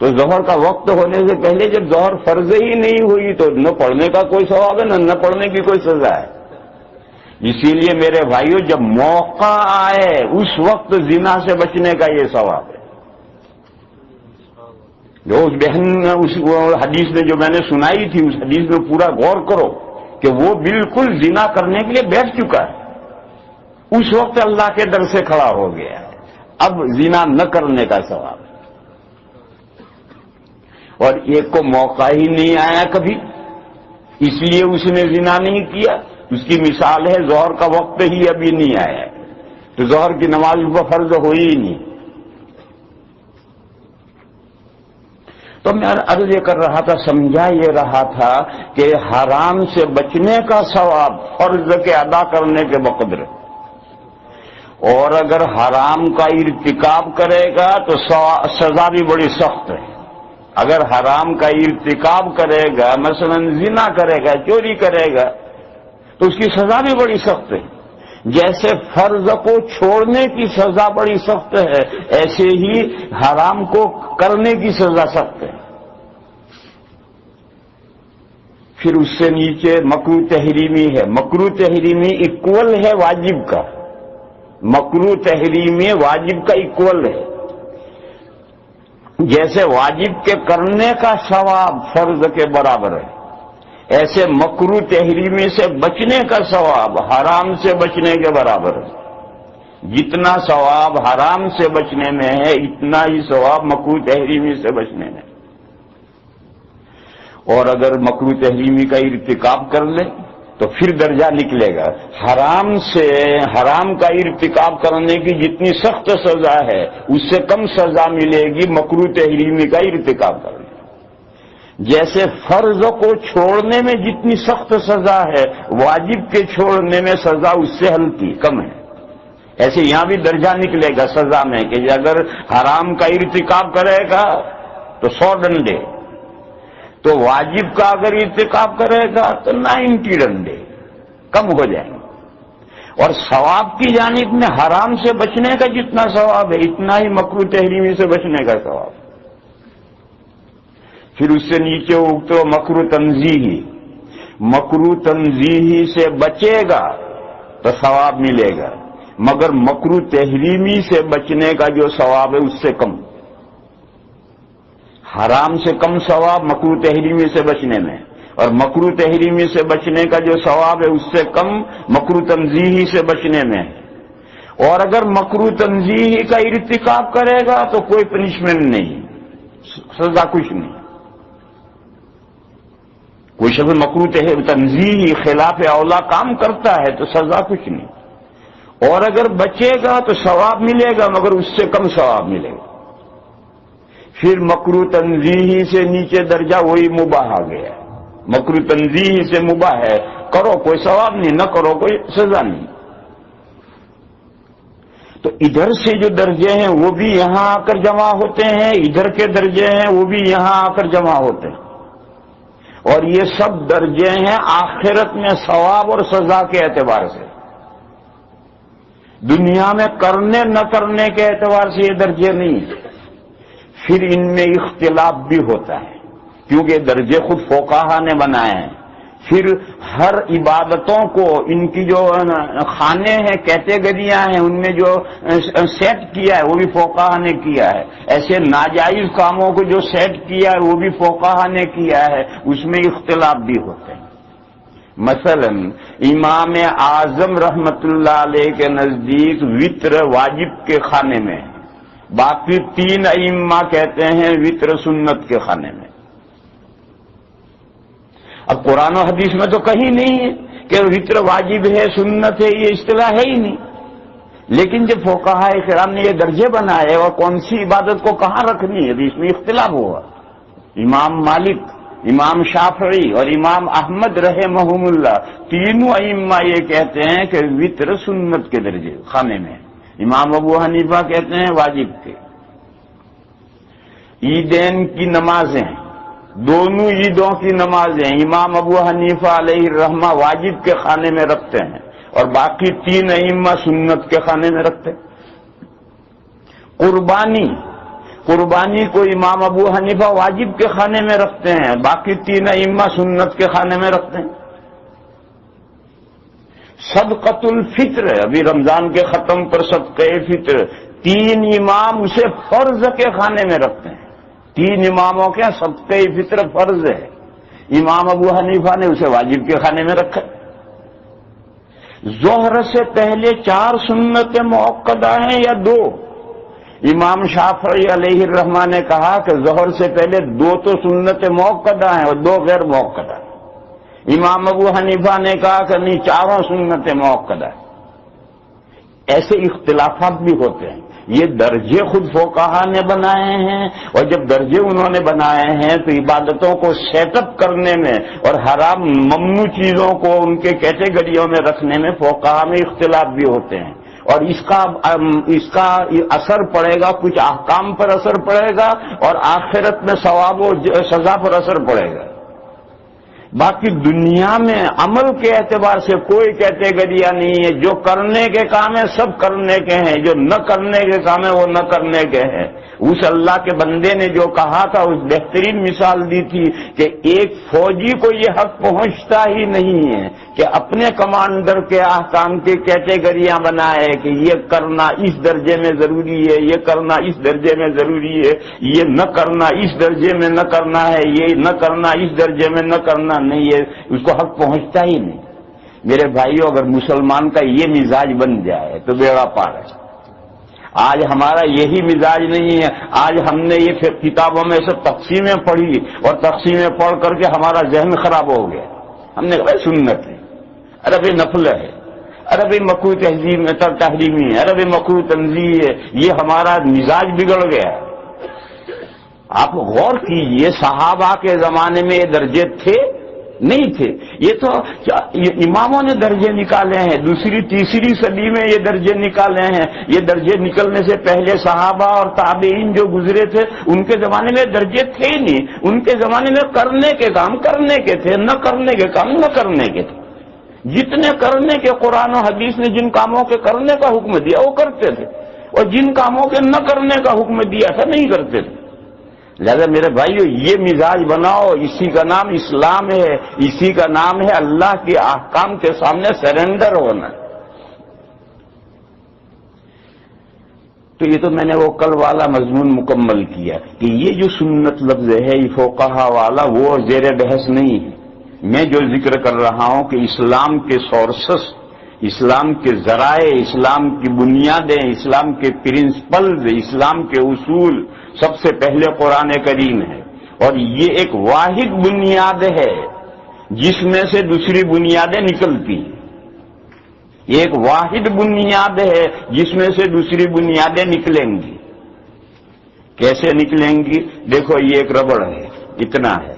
تو ظہر کا وقت ہونے سے پہلے جب ظہر فرض ہی نہیں ہوئی تو نہ پڑھنے کا کوئی ثواب ہے نہ پڑھنے کی کوئی سزا ہے. اسی لیے میرے بھائیوں، جب موقع آئے اس وقت زنا سے بچنے کا یہ ثواب ہے. جو اس بہن نے اس حدیث میں جو میں نے سنائی تھی، اس حدیث میں پورا غور کرو کہ وہ بالکل زنا کرنے کے لیے بیٹھ چکا ہے. اس وقت اللہ کے در سے کھڑا ہو گیا ہے. اب زنا نہ کرنے کا ثواب ہے. اور ایک کو موقع ہی نہیں آیا کبھی، اس لیے اس نے زنا نہیں کیا. اس کی مثال ہے ظہر کا وقت ہی ابھی نہیں آیا تو ظہر کی نماز پر فرض ہوئی ہی نہیں. تو میں عرض یہ کر رہا تھا، سمجھا یہ رہا تھا کہ حرام سے بچنے کا ثواب فرض کے ادا کرنے کے بقدر، اور اگر حرام کا ارتکاب کرے گا تو سزا بھی بڑی سخت ہے. اگر حرام کا ارتکاب کرے گا، مثلا زنا کرے گا، چوری کرے گا، تو اس کی سزا بھی بڑی سخت ہے. جیسے فرض کو چھوڑنے کی سزا بڑی سخت ہے، ایسے ہی حرام کو کرنے کی سزا سخت ہے. پھر اس سے نیچے مکروہ تحریمی ہے. مکروہ تحریمی ایکول ہے واجب کا. مکروہ تحریمی واجب کا ایکول ہے. جیسے واجب کے کرنے کا ثواب فرض کے برابر ہے، ایسے مکروہ تحریمی سے بچنے کا ثواب حرام سے بچنے کے برابر ہے. جتنا ثواب حرام سے بچنے میں ہے اتنا ہی ثواب مکروہ تحریمی سے بچنے میں. اور اگر مکروہ تحریمی کا ارتکاب کر لے تو پھر درجہ نکلے گا. حرام کا ارتکاب کرنے کی جتنی سخت سزا ہے اس سے کم سزا ملے گی مکروہ تحریمی کا ارتکاب کرنے. جیسے فرض کو چھوڑنے میں جتنی سخت سزا ہے واجب کے چھوڑنے میں سزا اس سے ہلکی کم ہے. ایسے یہاں بھی درجہ نکلے گا سزا میں کہ اگر حرام کا ارتکاب کرے گا تو 100 ڈنڈے، تو واجب کا اگر ارتکاب کرے گا تو 90 ڈنڈے کم ہو جائیں گے. اور ثواب کی جانب میں حرام سے بچنے کا جتنا ثواب ہے اتنا ہی مکروہ تحریمی سے بچنے کا ثواب. پھر اس سے نیچے اگتے ہو مکروہ تنزیہی. مکروہ تنزیہی سے بچے گا تو ثواب ملے گا، مگر مکروہ تحریمی سے بچنے کا جو ثواب ہے اس سے کم. حرام سے کم ثواب مکروہ تحریمی سے بچنے میں، اور مکروہ تحریمی سے بچنے کا جو ثواب ہے اس سے کم مکروہ تنزیہی سے بچنے میں. اور اگر مکروہ تنزیہی کا ارتکاب کرے گا تو کوئی پنشمنٹ نہیں، سزا کچھ نہیں. کوئی شخص مکروہ تنزیہی خلاف اولا کام کرتا ہے تو سزا کچھ نہیں. اور اگر بچے گا تو ثواب ملے گا مگر اس سے کم ثواب ملے گا. پھر مکروہ تنزیہی سے نیچے درجہ وہی مباح آ گیا. مکروہ تنزیہی سے مباح ہے، کرو کوئی ثواب نہیں، نہ کرو کوئی سزا نہیں. تو ادھر سے جو درجے ہیں وہ بھی یہاں آ کر جمع ہوتے ہیں، ادھر کے درجے ہیں وہ بھی یہاں آ کر جمع ہوتے ہیں. اور یہ سب درجے ہیں آخرت میں ثواب اور سزا کے اعتبار سے. دنیا میں کرنے نہ کرنے کے اعتبار سے یہ درجے نہیں. پھر ان میں اختلاف بھی ہوتا ہے کیونکہ درجے خود فقہا نے بنائے ہیں. پھر ہر عبادتوں کو ان کی جو خانے ہیں، کیٹیگریاں ہیں، ان میں جو سیٹ کیا ہے وہ بھی فقہا نے کیا ہے. ایسے ناجائز کاموں کو جو سیٹ کیا ہے وہ بھی فقہا نے کیا ہے. اس میں اختلاف بھی ہوتے ہیں. مثلا امام اعظم رحمت اللہ علیہ کے نزدیک وطر واجب کے خانے میں ہے، باقی 3 ائمہ کہتے ہیں وطر سنت کے خانے میں. اب قرآن و حدیث میں تو کہیں نہیں ہے کہ وطر واجب ہے، سنت ہے، یہ اصطلاح ہے ہی نہیں. لیکن جب فقہاء کرام نے یہ درجے بنائے اور کون سی عبادت کو کہاں رکھنی ہے تو اس میں اختلاف ہوا. امام مالک، امام شافعی اور امام احمد رحمہم اللہ تینوں ائمہ یہ کہتے ہیں کہ وطر سنت کے درجے خانے میں. امام ابو حنیفہ کہتے ہیں واجب کے. عیدین کی نمازیں، دونوں عیدوں کی نمازیں امام ابو حنیفہ علیہ الرحمہ واجب کے خانے میں رکھتے ہیں اور باقی 3 ائمہ سنت کے خانے میں رکھتے ہیں. قربانی کو امام ابو حنیفہ واجب کے خانے میں رکھتے ہیں، باقی 3 ائمہ سنت کے خانے میں رکھتے ہیں. صدقۃ الفطر، ابھی رمضان کے ختم پر صدقہ فطر 3 امام اسے فرض کے خانے میں رکھتے ہیں. 3 اماموں کے صدقہ فطر فرض ہے، امام ابو حنیفہ نے اسے واجب کے خانے میں رکھا. ظہر سے پہلے 4 سنتیں موقدہ ہیں یا 2؟ امام شافعی علیہ الرحمہ نے کہا کہ ظہر سے پہلے 2 تو سنتیں موقدہ ہیں اور 2 غیر موقدہ. امام ابو حنیفہ نے کہا کہ نہیں، 4 سنتیں موقدہ ہیں. ایسے اختلافات بھی ہوتے ہیں. یہ درجے خود فقہا نے بنائے ہیں، اور جب درجے انہوں نے بنائے ہیں تو عبادتوں کو سیٹ اپ کرنے میں اور حرام ممنوع چیزوں کو ان کے کیٹیگریوں میں رکھنے میں فقہا میں اختلاف بھی ہوتے ہیں. اور اس کا اثر پڑے گا، کچھ احکام پر اثر پڑے گا اور آخرت میں ثواب و سزا پر اثر پڑے گا. باقی دنیا میں عمل کے اعتبار سے کوئی کیٹیگریاں نہیں ہے. جو کرنے کے کام ہیں سب کرنے کے ہیں، جو نہ کرنے کے کام ہیں وہ نہ کرنے کے ہیں. اس اللہ کے بندے نے جو کہا تھا اس بہترین مثال دی تھی کہ ایک فوجی کو یہ حق پہنچتا ہی نہیں ہے کہ اپنے کمانڈر کے احکام کی کیٹیگریاں بنائے کہ یہ کرنا اس درجے میں ضروری ہے، یہ کرنا اس درجے میں ضروری ہے، یہ نہ کرنا اس درجے میں نہ کرنا ہے، یہ نہ کرنا اس درجے میں نہ کرنا نہیں ہے. اس کو حق پہنچتا ہی نہیں. میرے بھائیوں، اگر مسلمان کا یہ مزاج بن جائے تو بیڑا پار ہے. آج ہمارا یہی مزاج نہیں ہے. آج ہم نے یہ کتابوں میں سب تقسیمیں پڑھی اور تقسیمیں پڑھ کر کے ہمارا ذہن خراب ہو گیا. ہم نے کہا سنت ہے، ارے بھائی نفل ہے، ارے بھائی مکروہ تحریم میں تحریمی ہے، ارے بھائی مکروہ تنزیہی ہے. یہ ہمارا مزاج بگڑ گیا ہے. آپ غور کیجئے، صحابہ کے زمانے میں یہ درجے تھے نہیں تھے. یہ تو اماموں نے درجے نکالے ہیں، 2ری 3ری صدی میں یہ درجے نکالے ہیں. یہ درجے نکلنے سے پہلے صحابہ اور تابعین جو گزرے تھے ان کے زمانے میں درجے تھے ہی نہیں. ان کے زمانے میں کرنے کے کام کرنے کے تھے، نہ کرنے کے کام نہ کرنے کے تھے. جتنے کرنے کے قرآن و حدیث نے جن کاموں کے کرنے کا حکم دیا وہ کرتے تھے، اور جن کاموں کے نہ کرنے کا حکم دیا تھا نہیں کرتے تھے. لہذا میرے بھائیو، یہ مزاج بناؤ. اسی کا نام اسلام ہے، اسی کا نام ہے اللہ کے احکام کے سامنے سرنڈر ہونا. تو یہ تو میں نے وہ کل والا مضمون مکمل کیا کہ یہ جو سنت لفظ ہے یہ فقہا والا وہ زیر بحث نہیں ہے. میں جو ذکر کر رہا ہوں کہ اسلام کے سورسز، اسلام کے ذرائع، اسلام کی بنیادیں، اسلام کے پرنسپلز، اسلام کے اصول سب سے پہلے قرآن کریم ہے. اور یہ ایک واحد بنیاد ہے جس میں سے دوسری بنیادیں نکلتی ہیں. یہ ایک واحد بنیاد ہے جس میں سے دوسری بنیادیں نکلیں گی. کیسے نکلیں گی؟ دیکھو، یہ ایک ربڑ ہے، اتنا ہے.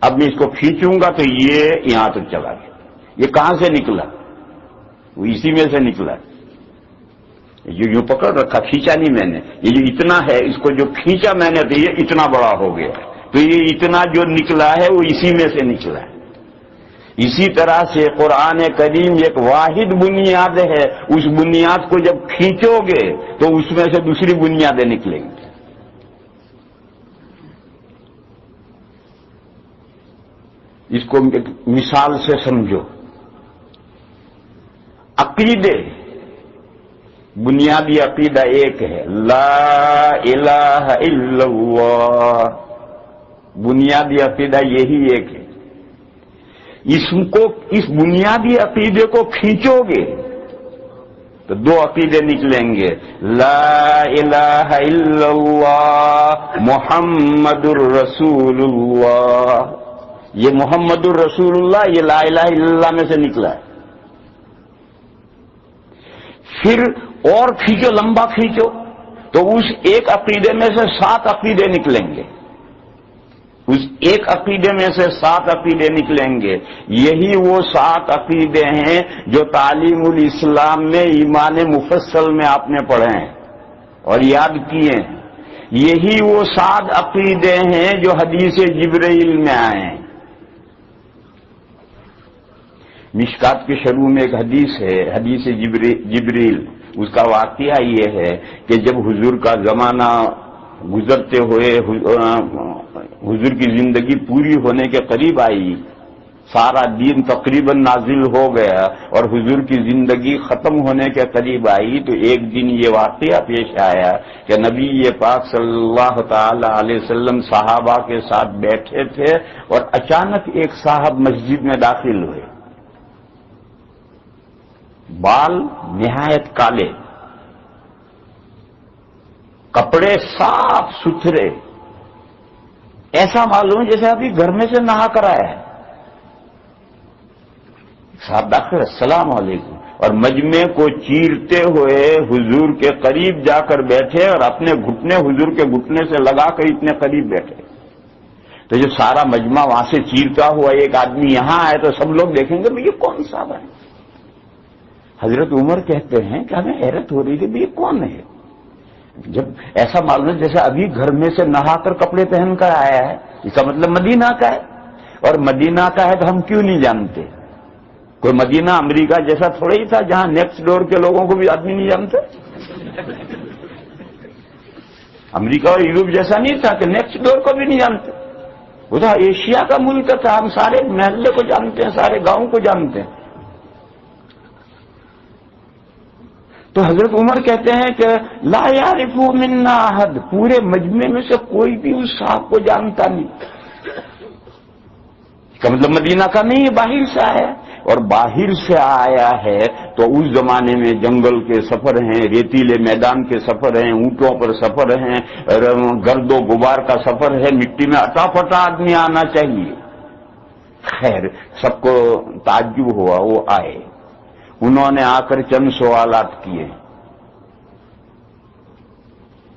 اب میں اس کو کھینچوں گا تو یہ یہاں تک چلا گیا. یہ کہاں سے نکلا؟ وہ اسی میں سے نکلا. یوں پکڑ رکھا، کھینچا نہیں میں نے. یہ جو اتنا ہے اس کو جو کھینچا میں نے تو یہ اتنا بڑا ہو گیا. تو یہ اتنا جو نکلا ہے وہ اسی میں سے نکلا ہے. اسی طرح سے قرآن کریم ایک واحد بنیاد ہے. اس بنیاد کو جب کھینچو گے تو اس میں سے دوسری بنیادیں نکلیں گی. اس کو ایک مثال سے سمجھو. عقیدے، بنیادی عقیدہ ایک ہے، لا الہ الا اللہ. بنیادی عقیدہ یہی ایک ہے. اس بنیادی عقیدے کو کھینچو گے تو دو عقیدے نکلیں گے، لا الہ الا اللہ محمد الرسول اللہ. یہ محمد الرسول اللہ یہ لا الہ الا اللہ میں سے نکلا ہے. پھر اور کھینچو، لمبا کھینچو تو اس ایک عقیدے میں سے 7 عقیدے نکلیں گے. اس ایک عقیدے میں سے 7 عقیدے نکلیں گے. یہی وہ 7 عقیدے ہیں جو تعلیم الاسلام میں ایمان مفصل میں آپ نے پڑھے ہیں اور یاد کیے ہیں. یہی وہ 7 عقیدے ہیں جو حدیث جبرائیل میں آئے ہیں. مشکات کے شروع میں ایک حدیث ہے، حدیث جبریل. اس کا واقعہ یہ ہے کہ جب حضور کا زمانہ گزرتے ہوئے حضور کی زندگی پوری ہونے کے قریب آئی، سارا دین تقریباً نازل ہو گیا اور حضور کی زندگی ختم ہونے کے قریب آئی، تو ایک دن یہ واقعہ پیش آیا کہ نبی پاک صلی اللہ تعالی علیہ وسلم صحابہ کے ساتھ بیٹھے تھے اور اچانک ایک صاحب مسجد میں داخل ہوئے. بال نہایت کالے، کپڑے صاف ستھرے، ایسا معلوم جیسے ابھی گھر میں سے نہا کر آیا ہے. صاحب داخل، السلام علیکم، اور مجمع کو چیرتے ہوئے حضور کے قریب جا کر بیٹھے اور اپنے گھٹنے حضور کے گھٹنے سے لگا کر اتنے قریب بیٹھے. تو جب سارا مجمع وہاں سے چیرتا ہوا ایک آدمی یہاں آئے تو سب لوگ دیکھیں گے یہ کون صاحب ہے. حضرت عمر کہتے ہیں کہ ہمیں حیرت ہو رہی تھی یہ کون ہے. جب ایسا معلوم جیسے ابھی گھر میں سے نہا کر کپڑے پہن کر آیا ہے، اس کا مطلب مدینہ کا ہے. اور مدینہ کا ہے تو ہم کیوں نہیں جانتے؟ کوئی مدینہ امریکہ جیسا تھوڑا ہی تھا جہاں نیکسٹ ڈور کے لوگوں کو بھی آدمی نہیں جانتے. امریکہ اور یورپ جیسا نہیں تھا کہ نیکسٹ ڈور کو بھی نہیں جانتے. وہ تھا ایشیا کا ملک تھا، ہم سارے محلے کو جانتے ہیں، سارے گاؤں کو جانتے ہیں. تو حضرت عمر کہتے ہیں کہ لا یعرف منا احد، پورے مجمع میں سے کوئی بھی اس صاحب کو جانتا نہیں. اس کا مطلب مدینہ کا نہیں ہے، باہر سے آیا. اور باہر سے آیا ہے تو اس زمانے میں جنگل کے سفر ہیں، ریتیلے میدان کے سفر ہیں، اونٹوں پر سفر ہیں، گرد و غبار کا سفر ہے، مٹی میں اٹا پٹا آدمی آنا چاہیے. خیر سب کو تعجب ہوا، وہ آئے. انہوں نے آ کر چند سوالات کیے.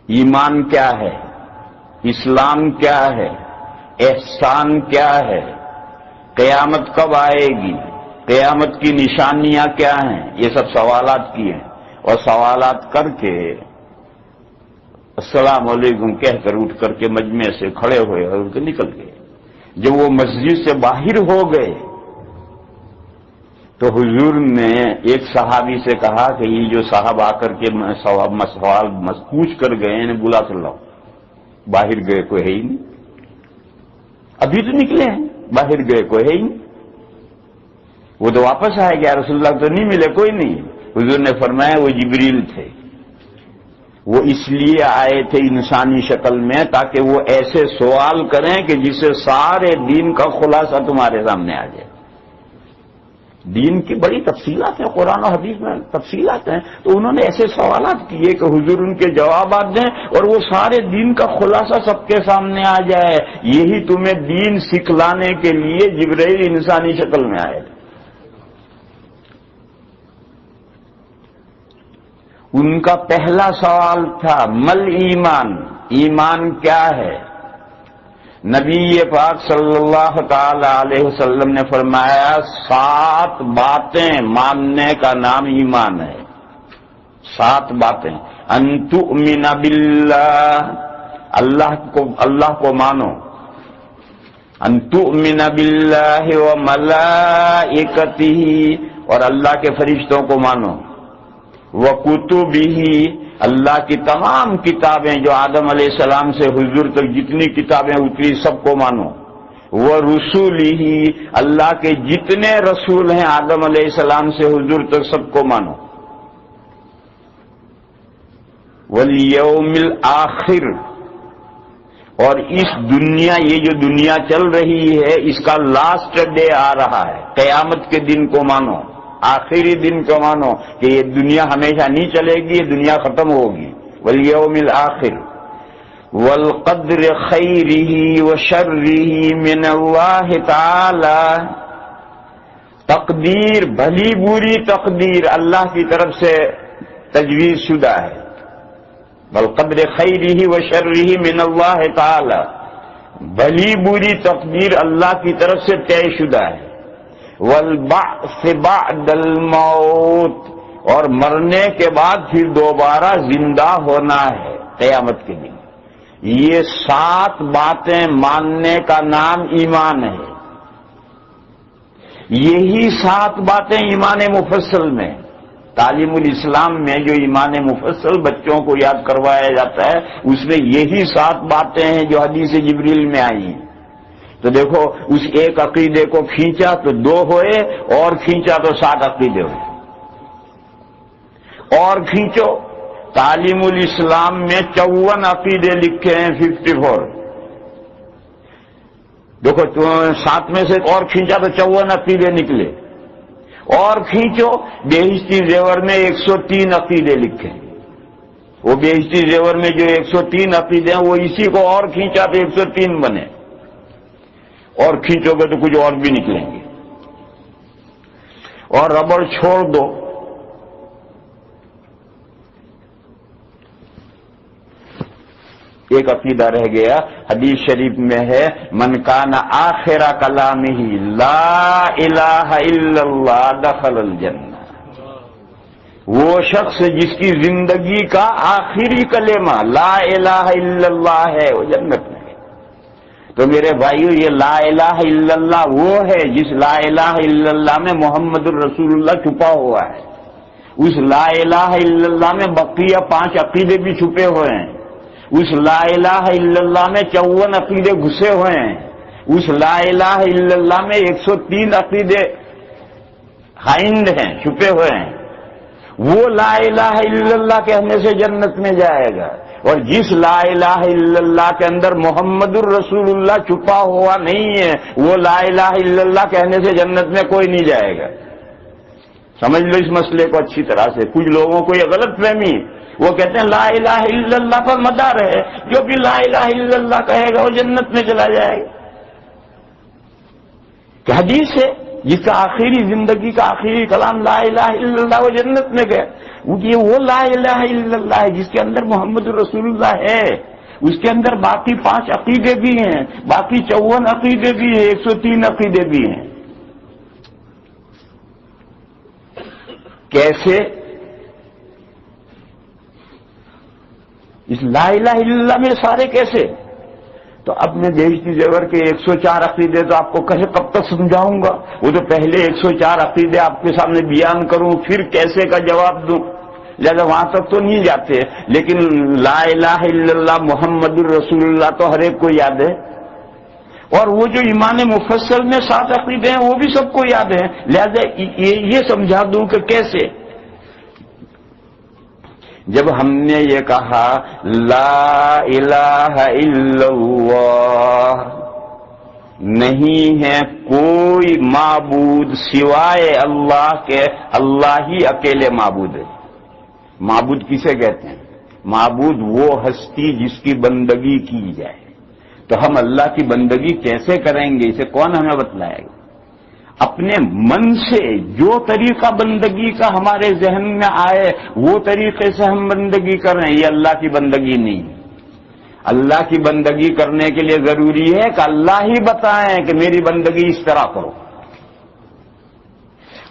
ایمان کیا ہے؟ اسلام کیا ہے؟ احسان کیا ہے؟ قیامت کب آئے گی؟ قیامت کی نشانیاں کیا ہیں؟ یہ سب سوالات کیے اور سوالات کر کے السلام علیکم کہہ کر اٹھ کر کے مجمع سے کھڑے ہوئے اور نکل گئے. جب وہ مسجد سے باہر ہو گئے تو حضور نے ایک صحابی سے کہا کہ یہ جو صاحب آ کر کے سوال پوچھ کر گئے انہیں بلا کر لاؤ. باہر گئے کوئی ہے ہی نہیں، ابھی تو نکلے ہیں، باہر گئے کوئی ہے ہی نہیں. وہ تو واپس آئے گیا، رسول اللہ تو نہیں ملے، کوئی نہیں. حضور نے فرمایا وہ جبریل تھے، وہ اس لیے آئے تھے انسانی شکل میں تاکہ وہ ایسے سوال کریں کہ جس سے سارے دین کا خلاصہ تمہارے سامنے آ جائے. دین کی بڑی تفصیلات ہیں، قرآن و حدیث میں تفصیلات ہیں، تو انہوں نے ایسے سوالات کیے کہ حضور ان کے جوابات دیں اور وہ سارے دین کا خلاصہ سب کے سامنے آ جائے. یہی تمہیں دین سکھلانے کے لیے جبرائیل انسانی شکل میں آئے. ان کا پہلا سوال تھا مل ایمان، ایمان کیا ہے؟ نبی پاک صلی اللہ تعالی علیہ وسلم نے فرمایا 7 باتیں ماننے کا نام ایمان ہے. 7 باتیں. ان تؤمن باللہ، اللہ کو مانو. ان تؤمن باللہ وملائکتہ، اور اللہ کے فرشتوں کو مانو. وکتبہ، اللہ کی تمام کتابیں جو آدم علیہ السلام سے حضور تک جتنی کتابیں اتری سب کو مانو. وَرُسُلِهِ، اللہ کے جتنے رسول ہیں آدم علیہ السلام سے حضور تک سب کو مانو، وَالْيَوْمِ الْآخِرِ، اور اس دنیا، یہ جو دنیا چل رہی ہے اس کا لاسٹ ڈے آ رہا ہے، قیامت کے دن کو مانو، آخری دن کو مانو کہ یہ دنیا ہمیشہ نہیں چلے گی، یہ دنیا ختم ہوگی، وَالْيَوْمِ الْآخِرِ وَالْقَدْرِ خَيْرِهِ وَشَرِّهِ مِنَ اللَّهِ تَعَالَى، تقدیر، بھلی بری تقدیر اللہ کی طرف سے تجویز شدہ ہے، وَالْقَدْرِ خَيْرِهِ وَشَرِّهِ مِنَ اللَّهِ تَعَالَى، بھلی بری تقدیر اللہ کی طرف سے طے شدہ ہے، وَالْبَعْثِ بَعْدَ الْمَوْتِ، اور مرنے کے بعد پھر دوبارہ زندہ ہونا ہے قیامت کے دن۔ یہ 7 باتیں ماننے کا نام ایمان ہے، یہی 7 باتیں ایمان مفصل میں، تعلیم الاسلام میں جو ایمان مفصل بچوں کو یاد کروایا جاتا ہے اس میں یہی 7 باتیں ہیں جو حدیث جبریل میں آئی ہیں۔ تو دیکھو اس ایک عقیدے کو کھینچا تو 2 ہوئے، اور کھینچا تو 7 عقیدے ہوئے، اور کھینچو تعلیم الاسلام میں 54 عقیدے لکھے ہیں، 54۔ دیکھو 7 میں سے اور کھینچا تو 54 عقیدے نکلے، اور کھینچو بہشتی زیور میں 103 عقیدے لکھے ہیں، وہ بہشتی زیور میں جو 103 عقیدے ہیں وہ اسی کو اور کھینچا تو 103 بنے، اور کھینچو گے تو کچھ اور بھی نکلیں گے، اور ربڑ چھوڑ دو۔ ایک عقیدہ رہ گیا، حدیث شریف میں ہے، من کان آخر کلامہ لا الہ الا اللہ دخل الجنہ، وہ شخص جس کی زندگی کا آخری کلمہ لا الہ الا اللہ ہے وہ جنت میں ہے۔ تو میرے بھائیو یہ لا الہ الا اللہ وہ ہے جس لا الہ الا اللہ میں محمد الرسول اللہ چھپا ہوا ہے، اس لا الہ الا اللہ میں بقیہ 5 عقیدے بھی چھپے ہوئے ہیں، اس لا الہ الا اللہ میں 54 عقیدے گھسے ہوئے ہیں، اس لا الہ الا اللہ میں 103 عقیدے ہائند ہیں، چھپے ہوئے ہیں۔ وہ لا الہ الا اللہ کہنے سے جنت میں جائے گا، اور جس لا الہ الا اللہ کے اندر محمد الرسول اللہ چھپا ہوا نہیں ہے وہ لا الہ الا اللہ کہنے سے جنت میں کوئی نہیں جائے گا۔ سمجھ لو اس مسئلے کو اچھی طرح سے۔ کچھ لوگوں کو یہ غلط فہمی، وہ کہتے ہیں لا الہ الا اللہ پر مدار ہے، جو بھی لا الہ الا اللہ کہے گا وہ جنت میں چلا جائے گا۔ کہ حدیث ہے جس کا آخری زندگی کا آخری کلام لا الہ الا اللہ وہ جنت میں گیا، یہ وہ لا الہ الا اللہ ہے جس کے اندر محمد رسول اللہ ہے، اس کے اندر باقی 5 عقیدے بھی ہیں، باقی 54 عقیدے بھی ہیں، 103 عقیدے بھی ہیں۔ کیسے؟ اس لا الہ الا اللہ میں سارے کیسے؟ تو اپنے بہشتی زیور کے 104 عقیدے تو آپ کو کب تک سمجھاؤں گا؟ وہ تو پہلے 104 عقیدے آپ کے سامنے بیان کروں پھر کیسے کا جواب دوں، لہذا وہاں تک تو نہیں جاتے، لیکن لا الہ الا اللہ محمد الرسول اللہ تو ہر ایک کو یاد ہے، اور وہ جو ایمان مفصل میں 7 عقیدے ہیں وہ بھی سب کو یاد ہیں، لہذا یہ سمجھا دوں کہ کیسے۔ جب ہم نے یہ کہا لا الہ الا اللہ، نہیں ہے کوئی معبود سوائے اللہ کے، اللہ ہی اکیلے معبود ہے۔ معبود کسے کہتے ہیں؟ معبود وہ ہستی جس کی بندگی کی جائے۔ تو ہم اللہ کی بندگی کیسے کریں گے اسے کون ہمیں بتلائے گا؟ اپنے من سے جو طریقہ بندگی کا ہمارے ذہن میں آئے وہ طریقے سے ہم بندگی کر رہے ہیں، یہ اللہ کی بندگی نہیں۔ اللہ کی بندگی کرنے کے لیے ضروری ہے کہ اللہ ہی بتائیں کہ میری بندگی اس طرح کرو،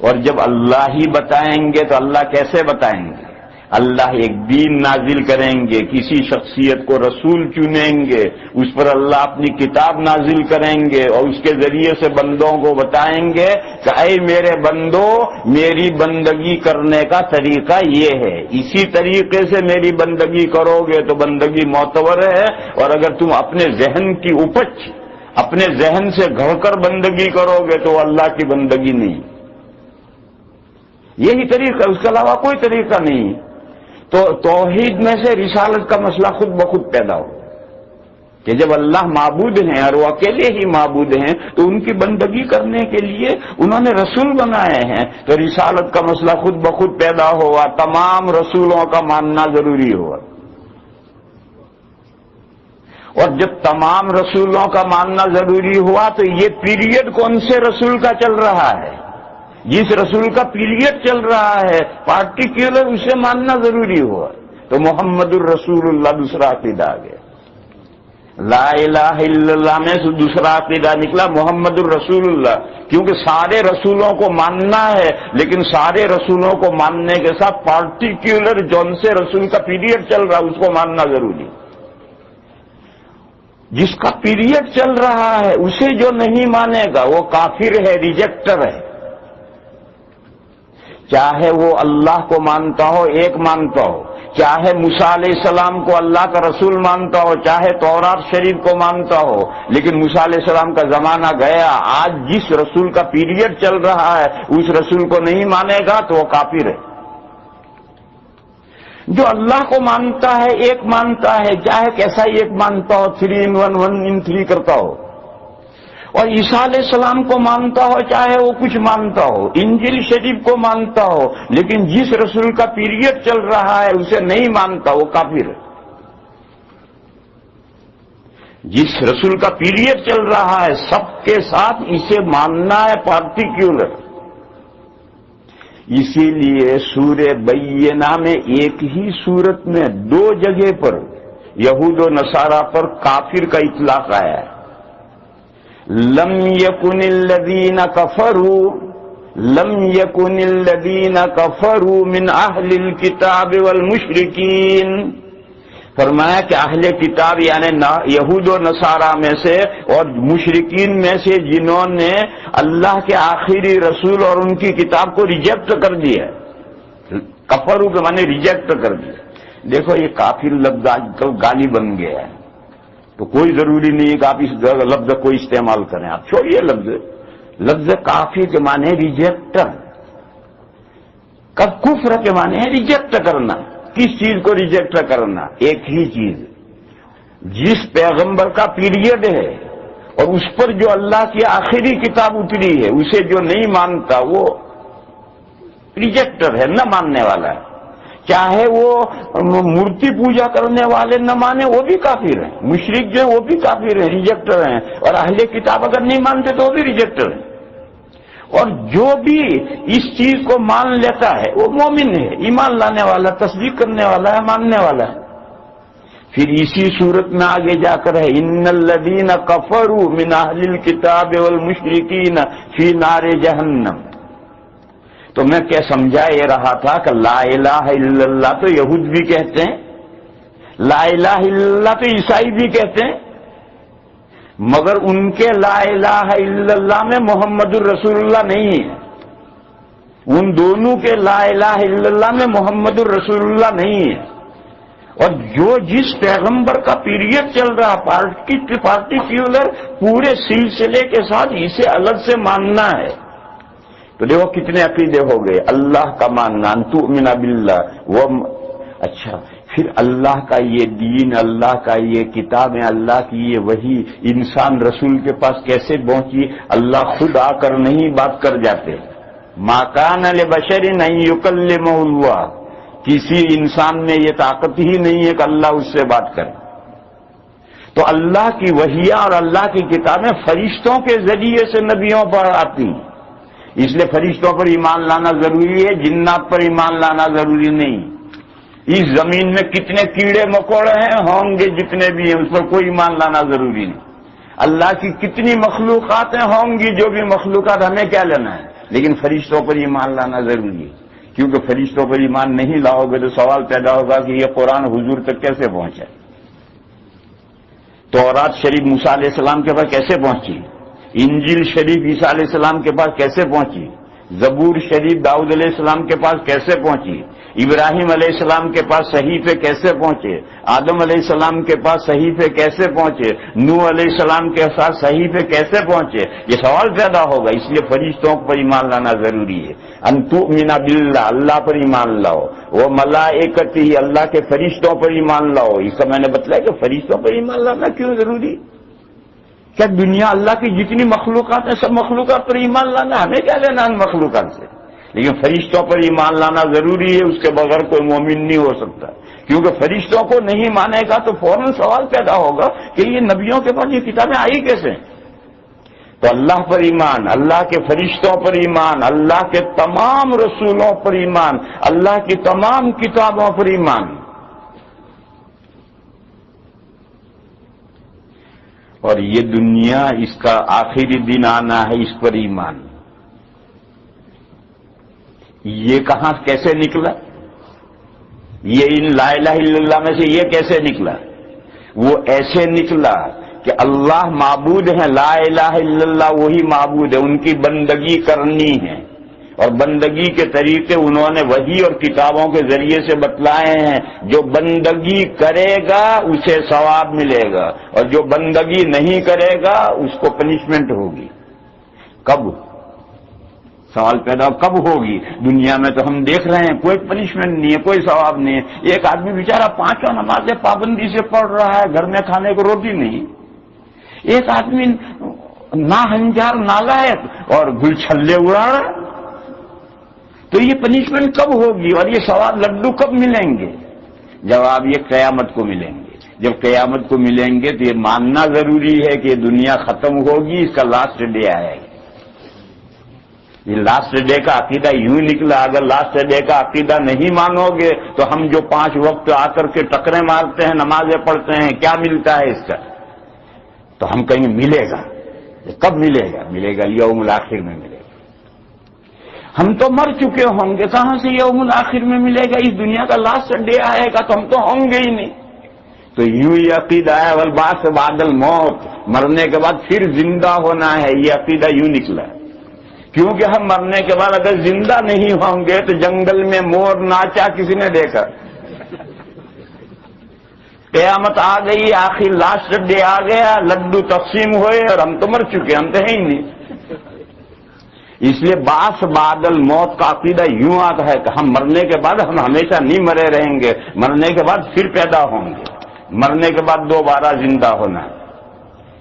اور جب اللہ ہی بتائیں گے تو اللہ کیسے بتائیں گے؟ اللہ ایک دین نازل کریں گے، کسی شخصیت کو رسول چنیں گے، اس پر اللہ اپنی کتاب نازل کریں گے اور اس کے ذریعے سے بندوں کو بتائیں گے کہ اے میرے بندو میری بندگی کرنے کا طریقہ یہ ہے، اسی طریقے سے میری بندگی کرو گے تو بندگی معتبر ہے، اور اگر تم اپنے ذہن کی اپج اپنے ذہن سے گھڑ کر بندگی کرو گے تو اللہ کی بندگی نہیں. یہی طریقہ، اس کے علاوہ کوئی طریقہ نہیں. تو توحید میں سے رسالت کا مسئلہ خود بخود پیدا ہو کہ جب اللہ معبود ہیں اور وہ اکیلے ہی معبود ہیں تو ان کی بندگی کرنے کے لیے انہوں نے رسول بنائے ہیں، تو رسالت کا مسئلہ خود بخود پیدا ہوا. تمام رسولوں کا ماننا ضروری ہوا. اور جب تمام رسولوں کا ماننا ضروری ہوا تو یہ پیریڈ کون سے رسول کا چل رہا ہے؟ جس رسول کا پیریڈ چل رہا ہے پارٹیکولر اسے ماننا ضروری ہوا. تو محمد الرسول اللہ دوسرا عقیدہ آ گیا. لا الہ الا اللہ میں سے دوسرا عقیدہ نکلا محمد الرسول اللہ، کیونکہ سارے رسولوں کو ماننا ہے، لیکن سارے رسولوں کو ماننے کے ساتھ پارٹیکولر جون سے رسول کا پیریڈ چل رہا ہے اس کو ماننا ضروری. جس کا پیریڈ چل رہا ہے اسے جو نہیں مانے گا وہ کافر ہے، ریجیکٹر ہے. چاہے وہ اللہ کو مانتا ہو، ایک مانتا ہو، چاہے موسیٰ علیہ السلام کو اللہ کا رسول مانتا ہو، چاہے تورات شریف کو مانتا ہو، لیکن موسیٰ علیہ السلام کا زمانہ گیا. آج جس رسول کا پیریڈ چل رہا ہے اس رسول کو نہیں مانے گا تو وہ کافر ہے. جو اللہ کو مانتا ہے، ایک مانتا ہے، چاہے کیسا ہی ایک مانتا ہو، 3 in 1 1 in 3 کرتا ہو، اور عیسیٰ علیہ السلام کو مانتا ہو، چاہے وہ کچھ مانتا ہو، انجیل شریف کو مانتا ہو، لیکن جس رسول کا پیریڈ چل رہا ہے اسے نہیں مانتا وہ کافر ہے. جس رسول کا پیریڈ چل رہا ہے سب کے ساتھ اسے ماننا ہے پارٹیکولر. اسی لیے سورہ بینہ میں ایک ہی سورت میں 2 جگہ پر یہود و نصارہ پر کافر کا اطلاق آیا ہے. لم یکن الذین کفروا من اہل الکتاب والمشرکین. فرمایا کہ اہل کتاب یعنی یہود و نصارہ میں سے اور مشرکین میں سے جنہوں نے اللہ کے آخری رسول اور ان کی کتاب کو ریجیکٹ کر دیا. کفروا کے معنی ریجیکٹ کر دیا. دیکھو یہ کافر لفظ آج کل گالی بن گیا ہے، تو کوئی ضروری نہیں ہے کہ آپ اس لفظ کو استعمال کریں. آپ چھوڑیے لفظ کافر کے معنی ریجیکٹر. کفر کے معنی ہے ریجیکٹ کرنا. کس چیز کو ریجیکٹ کرنا؟ ایک ہی چیز، جس پیغمبر کا پیریڈ ہے اور اس پر جو اللہ کی آخری کتاب اتری ہے اسے جو نہیں مانتا وہ ریجیکٹر ہے، نہ ماننے والا ہے. چاہے وہ مورتی پوجا کرنے والے نہ مانے وہ بھی کافر ہیں، مشرک جو ہیں وہ بھی کافر ہیں، ریجیکٹر ہیں. اور اہل کتاب اگر نہیں مانتے تو وہ بھی ریجیکٹر ہیں. اور جو بھی اس چیز کو مان لیتا ہے وہ مومن ہے، ایمان لانے والا، تصدیق کرنے والا ہے، ماننے والا ہے. پھر اسی صورت میں آگے جا کر ہے ان الذین کفروا من اہل الکتاب والمشرکین فی نار جہنم. تو میں کیا سمجھا یہ رہا تھا کہ لا الہ الا اللہ تو یہود بھی کہتے ہیں، لا الہ الا اللہ تو عیسائی بھی کہتے ہیں، مگر ان کے لا الہ الا اللہ میں محمد الرسول اللہ نہیں ہے. ان دونوں کے لا الہ الا اللہ میں محمد الرسول اللہ نہیں ہے. اور جو جس پیغمبر کا پیریڈ چل رہا پارٹیکولر پورے سلسلے کے ساتھ اسے الگ سے ماننا ہے. تو دیکھو کتنے عقیدے ہو گئے. اللہ کا ماننا، تؤمن باللہ، وہ اچھا. پھر اللہ کا یہ دین، اللہ کا یہ کتابیں، اللہ کی یہ وحی انسان رسول کے پاس کیسے پہنچی؟ اللہ خود آ کر نہیں بات کر جاتے. ما کان لبشر ان یکلمہ اللہ. کسی انسان میں یہ طاقت ہی نہیں ہے کہ اللہ اس سے بات کرے. تو اللہ کی وحیاں اور اللہ کی کتابیں فرشتوں کے ذریعے سے نبیوں پر آتی ہیں. اس لیے فرشتوں پر ایمان لانا ضروری ہے، جنات پر ایمان لانا ضروری نہیں. اس زمین میں کتنے کیڑے مکوڑے ہیں ہوں گے جتنے بھی ہیں اس پر کوئی ایمان لانا ضروری نہیں. اللہ کی کتنی مخلوقات ہوں گی جو بھی مخلوقات، ہمیں کیا لینا ہے، لیکن فرشتوں پر ایمان لانا ضروری ہے. کیونکہ فرشتوں پر ایمان نہیں لاؤ گے تو سوال پیدا ہوگا کہ یہ قرآن حضور تک کیسے پہنچا، تورات شریف موسیٰ علیہ السلام کے پاس کیسے پہنچی، انجیل شریف عیسیٰ علیہ السلام کے پاس کیسے پہنچی، زبور شریف داؤد علیہ السلام کے پاس کیسے پہنچی؟ ابراہیم علیہ السلام کے پاس صحیفے کیسے پہنچے؟ آدم علیہ السلام کے پاس صحیفے کیسے پہنچے؟ نوح علیہ السلام کے ساتھ صحیفے کیسے پہنچے؟ یہ سوال پیدا ہوگا. اس لیے فرشتوں پر ایمان لانا ضروری ہے. ان تؤمن باللہ، اللہ پر ایمان لاؤ. وہ ملائکتہ، اللہ کے فرشتوں پر ایمان لاؤ. اس کا میں نے بتلایا کہ فرشتوں پر ایمان لانا کیوں ضروری؟ کیا دنیا اللہ کی جتنی مخلوقات ہیں سب مخلوقات پر ایمان لانا؟ ہمیں کیا لینا ان مخلوقات سے؟ لیکن فرشتوں پر ایمان لانا ضروری ہے. اس کے بغیر کوئی مومن نہیں ہو سکتا. کیونکہ فرشتوں کو نہیں مانے گا تو فوراً سوال پیدا ہوگا کہ یہ نبیوں کے پاس یہ کتابیں آئی کیسے؟ تو اللہ پر ایمان، اللہ کے فرشتوں پر ایمان، اللہ کے تمام رسولوں پر ایمان، اللہ کی تمام کتابوں پر ایمان. اور یہ دنیا، اس کا آخری دن آنا ہے، اس پر ایمان. یہ کہاں کیسے نکلا؟ یہ ان لا الہ الا اللہ میں سے یہ کیسے نکلا؟ وہ ایسے نکلا کہ اللہ معبود ہیں، لا الہ الا اللہ وہی معبود ہے، ان کی بندگی کرنی ہے. اور بندگی کے طریقے انہوں نے وحی اور کتابوں کے ذریعے سے بتلائے ہیں. جو بندگی کرے گا اسے ثواب ملے گا، اور جو بندگی نہیں کرے گا اس کو پنشمنٹ ہوگی. کب؟ سوال پیدا کب ہوگی؟ دنیا میں تو ہم دیکھ رہے ہیں کوئی پنشمنٹ نہیں ہے، کوئی ثواب نہیں ہے. ایک آدمی بیچارہ 5 نمازیں پابندی سے پڑھ رہا ہے، گھر میں کھانے کو روٹی نہیں. ایک آدمی نا ہنجار نالائق اور گل چھلے اڑا رہا ہے. تو یہ پنشمنٹ کب ہوگی اور یہ ثواب لڈو کب ملیں گے؟ جواب یہ قیامت کو ملیں گے. جب قیامت کو ملیں گے تو یہ ماننا ضروری ہے کہ یہ دنیا ختم ہوگی، اس کا لاسٹ ڈے آئے گا. یہ لاسٹ ڈے کا عقیدہ یوں نکلا. اگر لاسٹ ڈے کا عقیدہ نہیں مانو گے تو ہم جو 5 وقت آ کر کے ٹکرے مارتے ہیں، نمازیں پڑھتے ہیں، کیا ملتا ہے اس کا؟ تو ہم کہیں گے ملے گا. کب ملے گا؟ ملے گا یوم الاخر میں ملے گا. ہم تو مر چکے ہوں گے، کہاں سے یوم الاخر میں ملے گا؟ اس دنیا کا لاسٹ ڈے آئے گا تو ہم تو ہوں گے ہی نہیں. تو یوں یہ عقیدہ ہے والبعث بعد الموت، مرنے کے بعد پھر زندہ ہونا ہے. یہ عقیدہ یوں نکلا ہے. کیونکہ ہم مرنے کے بعد اگر زندہ نہیں ہوں گے تو جنگل میں مور ناچا کسی نے دیکھا؟ قیامت آ گئی، آخر لاسٹ ڈے آ گیا، لڈو تقسیم ہوئے اور ہم تو مر چکے، ہم تو ہیں ہی نہیں. اس لیے بعث بعد الموت کا عقیدہ یوں آتا ہے کہ ہم مرنے کے بعد ہم ہمیشہ نہیں مرے رہیں گے، مرنے کے بعد پھر پیدا ہوں گے، مرنے کے بعد دوبارہ زندہ ہونا.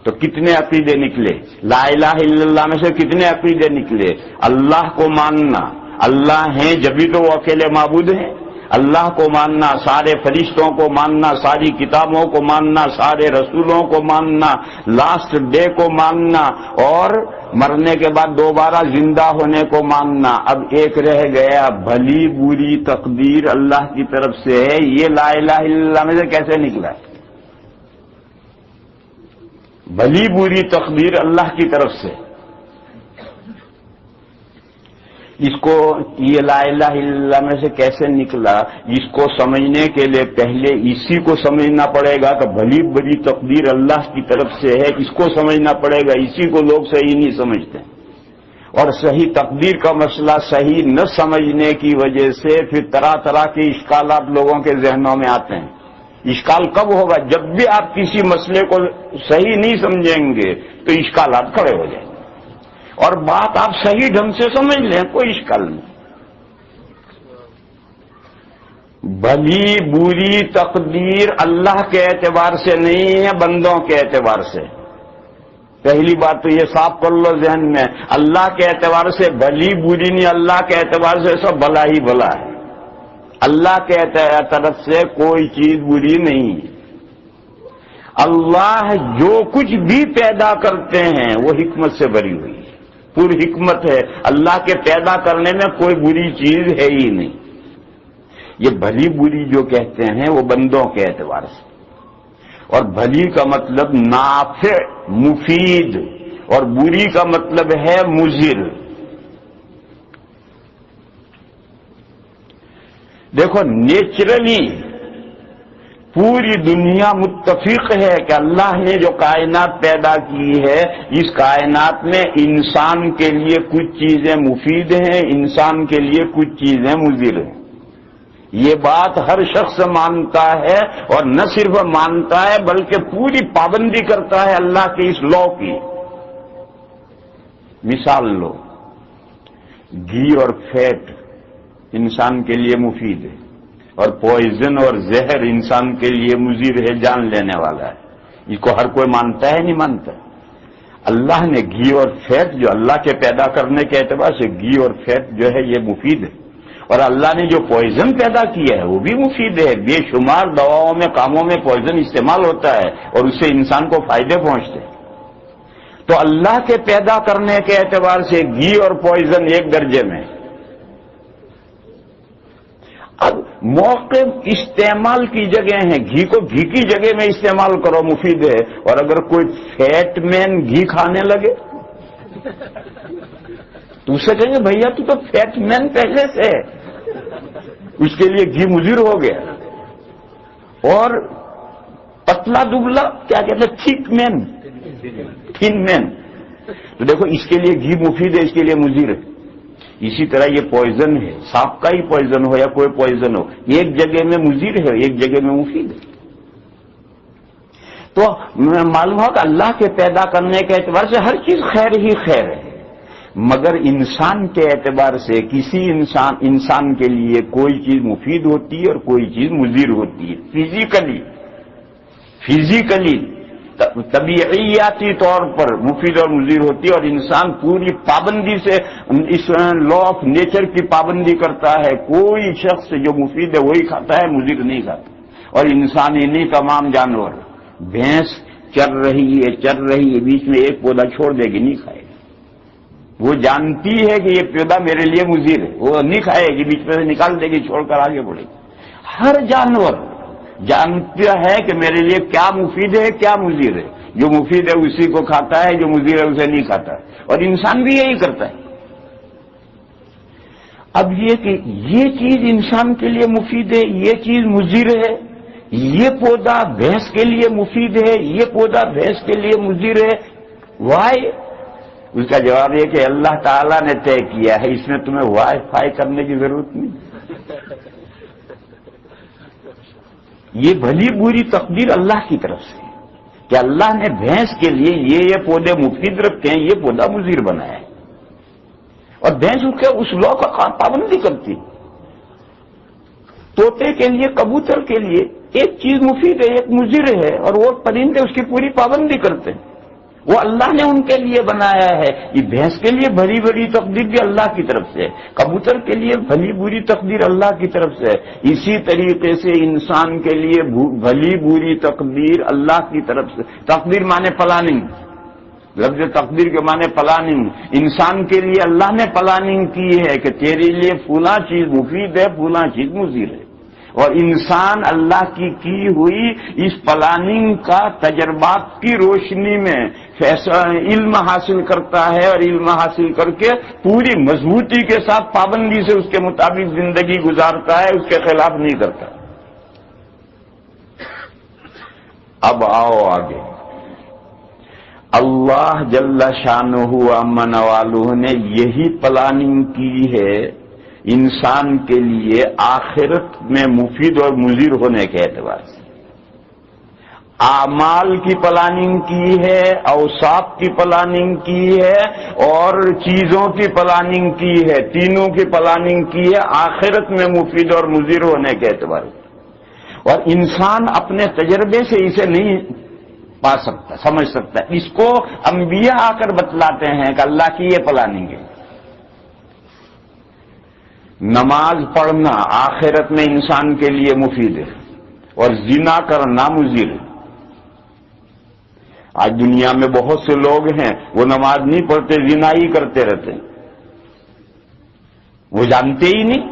تو کتنے عقیدے نکلے؟ لا الہ الا اللہ میں سے کتنے عقیدے نکلے؟ اللہ کو ماننا، اللہ ہیں جبھی تو وہ اکیلے معبود ہیں. اللہ کو ماننا، سارے فرشتوں کو ماننا، ساری کتابوں کو ماننا، سارے رسولوں کو ماننا، لاسٹ ڈے کو ماننا، اور مرنے کے بعد دوبارہ زندہ ہونے کو ماننا. اب ایک رہ گیا، بھلی بری تقدیر اللہ کی طرف سے ہے. یہ لا الہ الا اللہ میں سے کیسے نکلا؟ بھلی بری تقدیر اللہ کی طرف سے. اس کو یہ لا الہ الا اللہ میں سے کیسے نکلا؟ اس کو سمجھنے کے لیے پہلے اسی کو سمجھنا پڑے گا کہ بھلی بری تقدیر اللہ کی طرف سے ہے. اس کو سمجھنا پڑے گا. اسی کو لوگ صحیح نہیں سمجھتے، اور صحیح تقدیر کا مسئلہ صحیح نہ سمجھنے کی وجہ سے پھر طرح طرح کے اشکالات لوگوں کے ذہنوں میں آتے ہیں. اشکال کب ہوگا؟ جب بھی آپ کسی مسئلے کو صحیح نہیں سمجھیں گے تو اشکالات کھڑے ہو جائیں گے. اور بات آپ صحیح ڈھنگ سے سمجھ لیں، کوئی اشکال نہیں. بھلی بری تقدیر اللہ کے اعتبار سے نہیں ہے، بندوں کے اعتبار سے. پہلی بات تو یہ صاف کر لو ذہن میں. اللہ کے اعتبار سے بھلی بری نہیں، اللہ کے اعتبار سے سب بھلا ہی بھلا ہے. اللہ کے طرف سے کوئی چیز بری نہیں. اللہ جو کچھ بھی پیدا کرتے ہیں وہ حکمت سے بھری ہوئی ہے، پوری حکمت ہے. اللہ کے پیدا کرنے میں کوئی بری چیز ہے ہی نہیں. یہ بھلی بری جو کہتے ہیں وہ بندوں کے اعتبار سے. اور بھلی کا مطلب نافع، مفید، اور بری کا مطلب ہے مضر. دیکھو نیچرلی پوری دنیا متفق ہے کہ اللہ نے جو کائنات پیدا کی ہے، اس کائنات میں انسان کے لیے کچھ چیزیں مفید ہیں، انسان کے لیے کچھ چیزیں مضر ہیں۔ یہ بات ہر شخص مانتا ہے، اور نہ صرف مانتا ہے بلکہ پوری پابندی کرتا ہے اللہ کے اس لا کی۔ مثال لو، گھی اور فیٹ انسان کے لیے مفید ہے، اور پوائزن اور زہر انسان کے لیے مضر ہے، جان لینے والا ہے۔ اس کو ہر کوئی مانتا ہے نہیں مانتا؟ اللہ نے گھی اور فیٹ، جو اللہ کے پیدا کرنے کے اعتبار سے گھی اور فیٹ جو ہے یہ مفید ہے، اور اللہ نے جو پوائزن پیدا کیا ہے وہ بھی مفید ہے۔ بے شمار دواؤں میں، کاموں میں پوائزن استعمال ہوتا ہے، اور اس سے انسان کو فائدے پہنچتے ہیں۔ تو اللہ کے پیدا کرنے کے اعتبار سے گھی اور پوائزن ایک درجے میں۔ اب موقع استعمال کی جگہ ہیں، گھی کو گھی کی جگہ میں استعمال کرو، مفید ہے، اور اگر کوئی فیٹ مین گھی کھانے لگے تو اسے کہیں گے بھیا تو فیٹ مین پہلے سے ہے، اس کے لیے گھی مضر ہو گیا۔ اور پتلا دبلا کیا کہتے ہیں، تھک مین، تھن مین، تو دیکھو اس کے لیے گھی مفید ہے، اس کے لیے مضر ہے۔ اسی طرح یہ پوائزن ہے، سانپ کا ہی پوائزن ہو یا کوئی پوائزن ہو، ایک جگہ میں مضر ہے، ایک جگہ میں مفید ہے۔ تو معلوم ہو کہ اللہ کے پیدا کرنے کے اعتبار سے ہر چیز خیر ہی خیر ہے، مگر انسان کے اعتبار سے کسی انسان کے لیے کوئی چیز مفید ہوتی ہے اور کوئی چیز مضر ہوتی ہے، فزیکلی طبیعیاتی طور پر مفید اور مضر ہوتی ہے، اور انسان پوری پابندی سے اس لا آف نیچر کی پابندی کرتا ہے۔ کوئی شخص جو مفید ہے وہی کھاتا ہے، مضر نہیں کھاتا۔ اور انسان ہی نہیں، تمام جانور، بھینس چر رہی ہے، بیچ میں ایک پودا چھوڑ دے گی، نہیں کھائے گی۔ وہ جانتی ہے کہ یہ پودا میرے لیے مضر ہے، وہ نہیں کھائے گی، بیچ میں سے نکال دے گی، چھوڑ کر آگے بڑھے گی۔ ہر جانور جانتا ہے کہ میرے لیے کیا مفید ہے، کیا مضر ہے۔ جو مفید ہے اسی کو کھاتا ہے، جو مضر ہے اسے نہیں کھاتا ہے، اور انسان بھی یہی کرتا ہے۔ اب یہ کہ یہ چیز انسان کے لیے مفید ہے، یہ چیز مضر ہے، یہ پودا بھینس کے لیے مفید ہے، یہ پودا بھینس کے لیے مضر ہے، وائی؟ اس کا جواب یہ کہ اللہ تعالیٰ نے طے کیا ہے، اس میں تمہیں وائی فائی کرنے کی ضرورت نہیں۔ یہ بھلی بری تقدیر اللہ کی طرف سے کہ اللہ نے بھینس کے لیے یہ پودے مفید رکھتے ہیں، یہ پودا مضر بنایا ہے، اور بھینس اس لا کا پابندی کرتی۔ طوطے کے لیے، کبوتر کے لیے ایک چیز مفید ہے، ایک مضر ہے، اور وہ پرندے اس کی پوری پابندی کرتے ہیں، وہ اللہ نے ان کے لیے بنایا ہے۔ یہ بھینس کے لیے بھلی بری تقدیر بھی اللہ کی طرف سے ہے، کبوتر کے لیے بھلی بری تقدیر اللہ کی طرف سے ہے۔ اسی طریقے سے انسان کے لیے بھلی بری تقدیر اللہ کی طرف سے۔ تقدیر مانے پلاننگ، لفظ تقدیر کے معنی پلاننگ۔ انسان کے لیے اللہ نے پلاننگ کی ہے کہ تیرے لیے فلاں چیز مفید ہے، فلاں چیز مضر ہے، اور انسان اللہ کی ہوئی اس پلاننگ کا تجربات کی روشنی میں علم حاصل کرتا ہے، اور علم حاصل کر کے پوری مضبوطی کے ساتھ پابندی سے اس کے مطابق زندگی گزارتا ہے، اس کے خلاف نہیں کرتا۔ اب آؤ آگے، اللہ جل شانہ امن والہ نے یہی پلاننگ کی ہے انسان کے لیے آخرت میں مفید اور مضر ہونے کے اعتبار سے۔ اعمال کی پلاننگ کی ہے، اوصاف کی پلاننگ کی ہے، اور چیزوں کی پلاننگ کی ہے، تینوں کی پلاننگ کی ہے آخرت میں مفید اور مضر ہونے کے اعتبار سے۔ اور انسان اپنے تجربے سے اسے نہیں پا سکتا، سمجھ سکتا۔ اس کو انبیاء آ کر بتلاتے ہیں کہ اللہ کی یہ پلاننگ ہے۔ نماز پڑھنا آخرت میں انسان کے لیے مفید ہے، اور زنا کرنا مضر ہے۔ آج دنیا میں بہت سے لوگ ہیں وہ نماز نہیں پڑھتے، زنا ہی کرتے رہتے ہیں، وہ جانتے ہی نہیں۔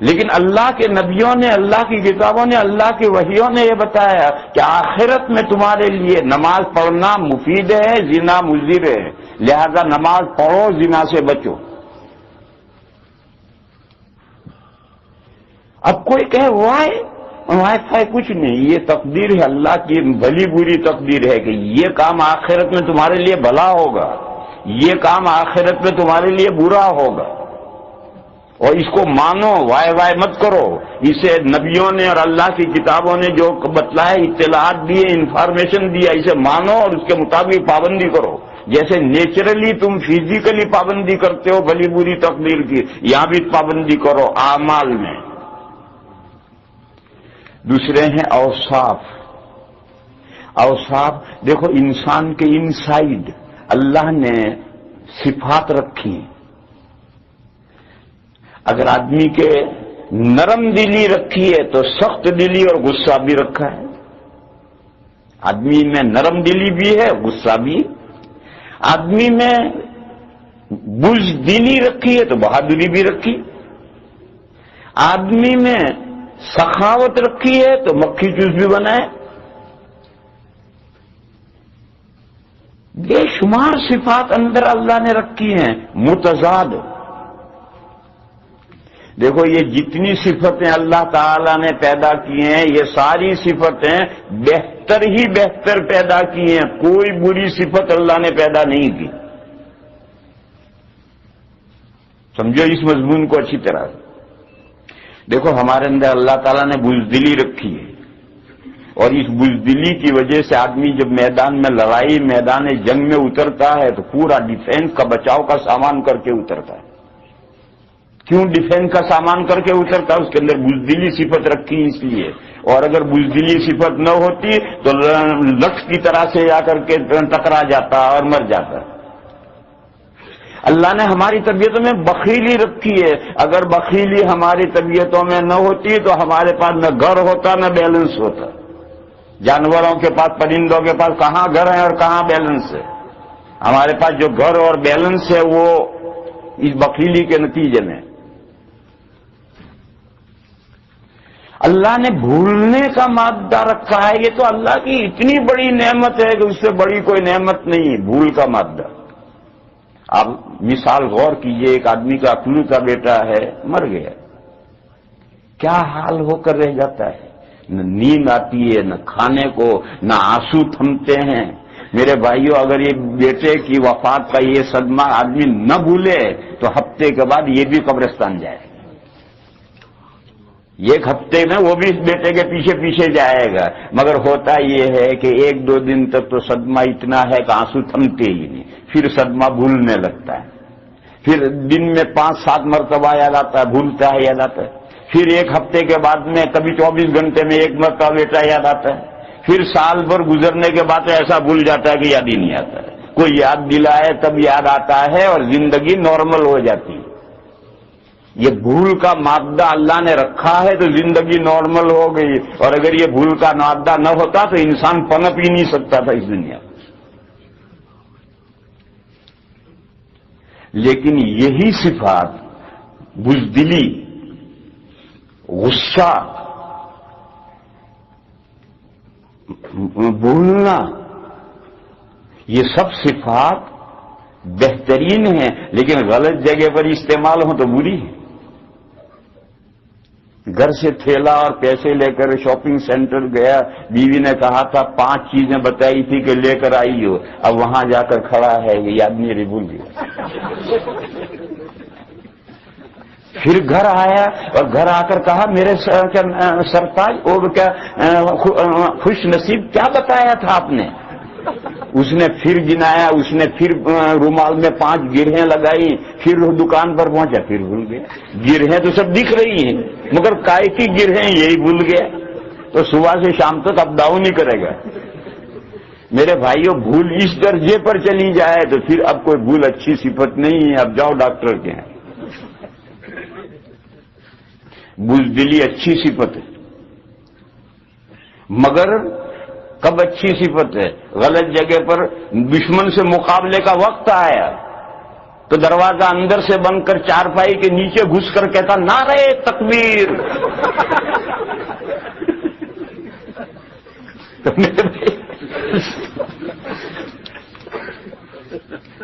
لیکن اللہ کے نبیوں نے، اللہ کی کتابوں نے، اللہ کی وحیوں نے یہ بتایا کہ آخرت میں تمہارے لیے نماز پڑھنا مفید ہے، زنا مضر ہے، لہذا نماز پڑھو، زنا سے بچو۔ اب کوئی کہے وائے وائی فائی کچھ نہیں، یہ تقدیر ہے اللہ کی بھلی بری تقدیر ہے کہ یہ کام آخرت میں تمہارے لیے بھلا ہوگا، یہ کام آخرت میں تمہارے لیے برا ہوگا، اور اس کو مانو، وائے وائے مت کرو۔ اسے نبیوں نے اور اللہ کی کتابوں نے جو بتلایا، اطلاعات دیے، انفارمیشن دیا، اسے مانو اور اس کے مطابق پابندی کرو۔ جیسے نیچرلی تم فزیکلی پابندی کرتے ہو بھلی بری تقدیر کی، یہاں بھی پابندی کرو اعمال میں۔ دوسرے ہیں اوصاف۔ اوصاف دیکھو، انسان کے انسائیڈ اللہ نے صفات رکھی ہیں۔ اگر آدمی کے نرم دلی رکھی ہے تو سخت دلی اور غصہ بھی رکھا ہے۔ آدمی میں نرم دلی بھی ہے، غصہ بھی۔ آدمی میں بزدلی رکھی ہے تو بہادری بھی رکھی۔ آدمی میں سخاوت رکھی ہے تو مکھی چوس بھی بنائے۔ بے شمار صفات اندر اللہ نے رکھی ہیں متضاد۔ دیکھو، یہ جتنی صفتیں اللہ تعالی نے پیدا کی ہیں، یہ ساری صفتیں بہتر ہی بہتر پیدا کی ہیں، کوئی بری صفت اللہ نے پیدا نہیں کی۔ سمجھو اس مضمون کو اچھی طرح۔ دیکھو، ہمارے اندر اللہ تعالیٰ نے بزدلی رکھی ہے، اور اس بزدلی کی وجہ سے آدمی جب میدان میں لڑائی، میدان جنگ میں اترتا ہے تو پورا ڈیفینس کا، بچاؤ کا سامان کر کے اترتا ہے۔ کیوں ڈیفینس کا سامان کر کے اترتا ہے؟ اس کے اندر بزدلی صفت رکھی اس لیے، اور اگر بزدلی صفت نہ ہوتی تو لکھ کی طرح سے جا کر کے ٹکرا جاتا اور مر جاتا۔ اللہ نے ہماری طبیعتوں میں بخیلی رکھی ہے، اگر بخیلی ہماری طبیعتوں میں نہ ہوتی تو ہمارے پاس نہ گھر ہوتا نہ بیلنس ہوتا۔ جانوروں کے پاس، پرندوں کے پاس کہاں گھر ہے اور کہاں بیلنس ہے؟ ہمارے پاس جو گھر اور بیلنس ہے وہ اس بخیلی کے نتیجے میں۔ اللہ نے بھولنے کا مادہ رکھا ہے، یہ تو اللہ کی اتنی بڑی نعمت ہے کہ اس سے بڑی کوئی نعمت نہیں، بھول کا مادہ۔ آپ مثال غور کیجئے، ایک آدمی کا اکلوتا بیٹا ہے، مر گیا، کیا حال ہو کر رہ جاتا ہے؟ نہ نیند آتی ہے، نہ کھانے کو، نہ آنسو تھمتے ہیں۔ میرے بھائیوں، اگر یہ بیٹے کی وفات کا یہ صدمہ آدمی نہ بھولے تو ہفتے کے بعد یہ بھی قبرستان جائے، ایک ہفتے میں وہ بھی اس بیٹے کے پیچھے پیچھے جائے گا۔ مگر ہوتا یہ ہے کہ ایک دو دن تک تو صدمہ اتنا ہے کہ آنسو تھمتے ہی نہیں، پھر صدمہ بھولنے لگتا ہے، پھر دن میں 5-7 مرتبہ یاد آتا ہے، بھولتا ہے، یاد آتا ہے، پھر ایک ہفتے کے بعد میں کبھی 24 گھنٹے میں ایک مرتبہ بیٹا یاد آتا ہے، پھر سال بھر گزرنے کے بعد ایسا بھول جاتا ہے کہ یاد ہی نہیں آتا ہے۔ کوئی یاد دلائے تب یاد آتا ہے اور زندگی نارمل ہو جاتی ہے۔ یہ بھول کا مادہ اللہ نے رکھا ہے تو زندگی نارمل ہو گئی، اور اگر یہ بھول کا مادہ نہ ہوتا تو انسان پنپ ہی نہیں سکتا تھا اس دنیا میں۔ لیکن یہی صفات، بزدلی، غصہ، بھولنا، یہ سب صفات بہترین ہیں، لیکن غلط جگہ پر استعمال ہو تو بری ہے۔ گھر سے تھیلا اور پیسے لے کر شاپنگ سینٹر گیا، بیوی نے کہا تھا 5 چیزیں بتائی تھی کہ لے کر آئی ہو، اب وہاں جا کر کھڑا ہے، یہ یاد نہیں رہی، بھول گیا۔ پھر گھر آیا اور گھر آ کر کہا میرے سرتاج اور کیا خوش نصیب کیا بتایا تھا آپ نے؟ اس نے پھر گنایا، اس نے پھر رومال میں 5 گرہیں لگائی، پھر دکان پر پہنچا، پھر بھول گیا۔ گرہیں تو سب دکھ رہی ہیں مگر کائے کی گرہیں یہی بھول گیا، تو صبح سے شام تک اپ ڈاؤن ہی کرے گا۔ میرے بھائیوں، بھول اس درجے پر چلی جائے تو پھر اب کوئی بھول اچھی صفت نہیں ہے، اب جاؤ ڈاکٹر کے ہیں۔ بزدلی اچھی صفت ہے، مگر کب اچھی صفت ہے؟ غلط جگہ پر دشمن سے مقابلے کا وقت آیا تو دروازہ اندر سے بند کر چارپائی کے نیچے گھس کر کہتا نعرہ تکبیر۔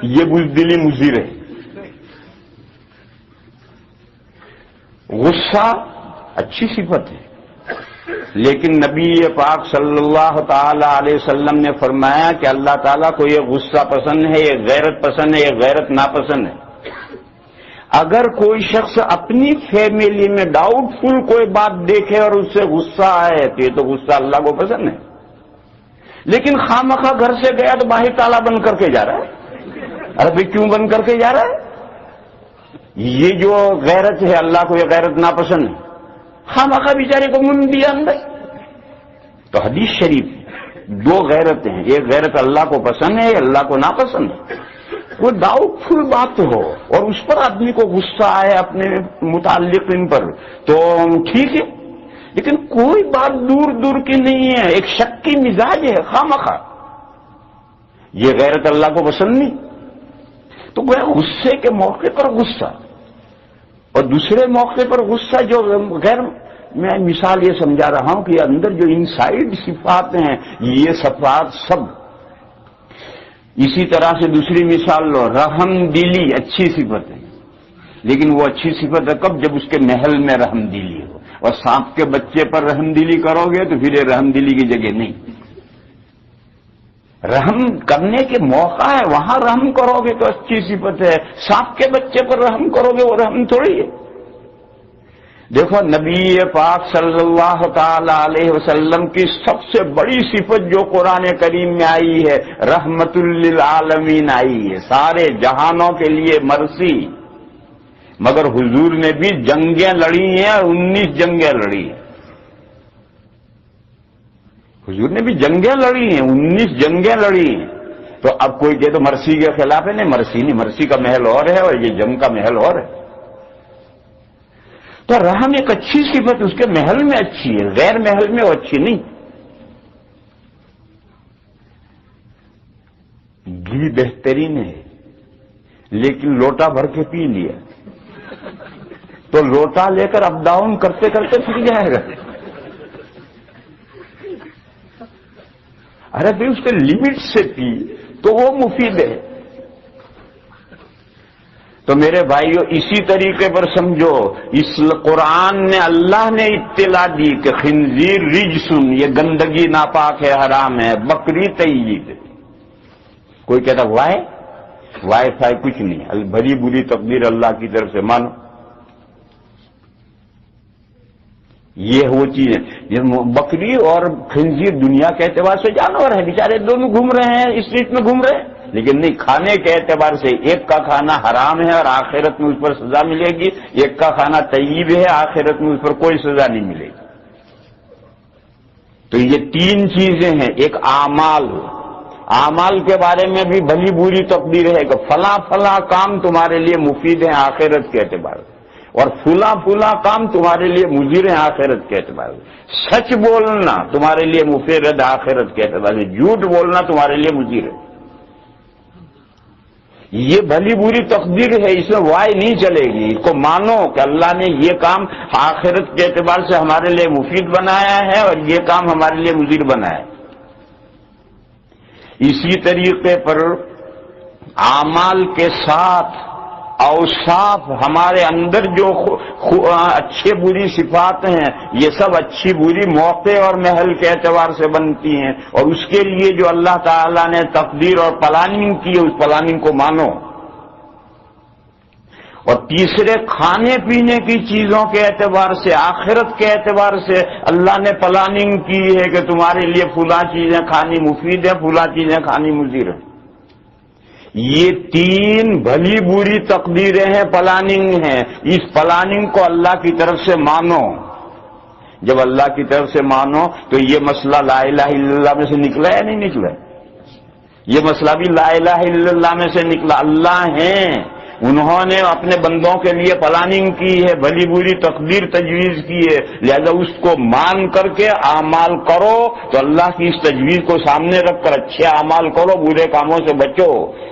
یہ بزدلی مضر ہے۔ غصہ اچھی صفت ہے، لیکن نبی پاک صلی اللہ تعالی علیہ وسلم نے فرمایا کہ اللہ تعالیٰ کو یہ غصہ پسند ہے، یہ غیرت پسند ہے، یہ غیرت ناپسند ہے۔ اگر کوئی شخص اپنی فیملی میں ڈاؤٹ فل کوئی بات دیکھے اور اس سے غصہ آئے تو یہ تو غصہ اللہ کو پسند ہے، لیکن خامخواہ گھر سے گیا تو باہر تالا بند کر کے جا رہا ہے۔ ارے بھائی کیوں بند کر کے جا رہا ہے؟ یہ جو غیرت ہے اللہ کو یہ غیرت ناپسند ہے، خامخواہ بیچارے کو من دیا اندر۔ تو حدیث شریف دو غیرتیں ہیں، ایک غیرت اللہ کو پسند ہے، اللہ کو ناپسند ہے۔ وہ ڈاؤٹ فل بات ہو اور اس پر آدمی کو غصہ آئے اپنے متعلقین پر تو ٹھیک ہے، لیکن کوئی بات دور دور کی نہیں ہے، ایک شک کی مزاج ہے خامخواہ، یہ غیرت اللہ کو پسند نہیں۔ تو وہ غصے کے موقع پر غصہ اور دوسرے موقع پر غصہ جو غیر، میں مثال یہ سمجھا رہا ہوں کہ اندر جو انسائیڈ صفات ہیں یہ صفات سب، اسی طرح سے دوسری مثال لو، رحم دلی اچھی صفت ہے، لیکن وہ اچھی صفت ہے کب؟ جب اس کے محل میں رحم دلی ہو، اور سانپ کے بچے پر رحم دلی کرو گے تو پھر یہ رحم دلی کی جگہ نہیں، رحم کرنے کے موقع ہے وہاں رحم کرو گے تو اچھی صفت ہے، سانپ کے بچے پر رحم کرو گے وہ رحم تھوڑی ہے۔ دیکھو نبی پاک صلی اللہ تعالی علیہ وسلم کی سب سے بڑی صفت جو قرآن کریم میں آئی ہے رحمت للعالمین آئی ہے، سارے جہانوں کے لیے مرسی، مگر حضور نے بھی جنگیں لڑی ہیں اور 19 جنگیں لڑی ہیں، حضور نے بھی جنگیں لڑی ہیں، 19 جنگیں لڑی ہیں۔ تو اب کوئی کہے تو مرسی کے خلاف ہے، نہیں مرسی نہیں، مرسی کا محل اور ہے اور یہ جنگ کا محل اور ہے۔ تو رحم ایک اچھی صفت اس کے محل میں اچھی ہے، غیر محل میں وہ اچھی نہیں۔ گھی بہترین ہے لیکن لوٹا بھر کے پی لیا تو لوٹا لے کر اپ ڈاؤن کرتے کرتے پھر جائے گا۔ ارے بھائی اس کے لمٹ سے پی تو وہ مفید ہے۔ تو میرے بھائیو اسی طریقے پر سمجھو، اس قرآن نے اللہ نے اطلاع دی کہ خنزیر رجسن، یہ گندگی ناپاک ہے، حرام ہے، بکری طیب۔ کوئی کہتا وائی فائی کچھ نہیں، بھری بری تقدیر اللہ کی طرف سے مانو، یہ وہ چیز ہے۔ بکری اور خنزیر دنیا کے اعتبار سے جانور ہے، بیچارے دونوں گھوم رہے ہیں، اسٹریٹ میں گھوم رہے ہیں، لیکن نہیں، کھانے کے اعتبار سے ایک کا کھانا حرام ہے اور آخرت میں اس پر سزا ملے گی، ایک کا کھانا طیب ہے، آخرت میں اس پر کوئی سزا نہیں ملے گی۔ تو یہ تین چیزیں ہیں، ایک اعمال، اعمال کے بارے میں بھی بھلی بری تقدیر ہے کہ فلاں فلاں کام تمہارے لیے مفید ہیں آخرت کے اعتبار سے، اور فلاں فلاں کام تمہارے لیے مضر ہیں آخرت کے اعتبار سے۔ سچ بولنا تمہارے لیے مفید ہے آخرت کے اعتبار سے، جھوٹ بولنا تمہارے لیے مضر ہے۔ یہ بھلی بری تقدیر ہے، اس میں وائی نہیں چلے گی، اس کو مانو کہ اللہ نے یہ کام آخرت کے اعتبار سے ہمارے لیے مفید بنایا ہے اور یہ کام ہمارے لیے مضر بنایا ہے۔ اسی طریقے پر اعمال کے ساتھ اوصاف، ہمارے اندر جو اچھے بری صفات ہیں یہ سب اچھی بری موقع اور محل کے اعتبار سے بنتی ہیں، اور اس کے لیے جو اللہ تعالیٰ نے تقدیر اور پلاننگ کی ہے اس پلاننگ کو مانو۔ اور تیسرے کھانے پینے کی چیزوں کے اعتبار سے، آخرت کے اعتبار سے اللہ نے پلاننگ کی ہے کہ تمہارے لیے فلاں چیزیں کھانی مفید ہیں، فلاں چیزیں کھانی مضر ہیں۔ یہ تین بھلی بری تقدیریں ہیں، پلاننگ ہیں، اس پلاننگ کو اللہ کی طرف سے مانو۔ جب اللہ کی طرف سے مانو تو یہ مسئلہ لا الہ الا اللہ میں سے نکلا یا نہیں نکلا؟ یہ مسئلہ بھی لا الہ الا اللہ میں سے نکلا۔ اللہ ہیں، انہوں نے اپنے بندوں کے لیے پلاننگ کی ہے، بھلی بری تقدیر تجویز کی ہے، لہذا اس کو مان کر کے اعمال کرو تو اللہ کی اس تجویز کو سامنے رکھ کر اچھے اعمال کرو، برے کاموں سے بچو۔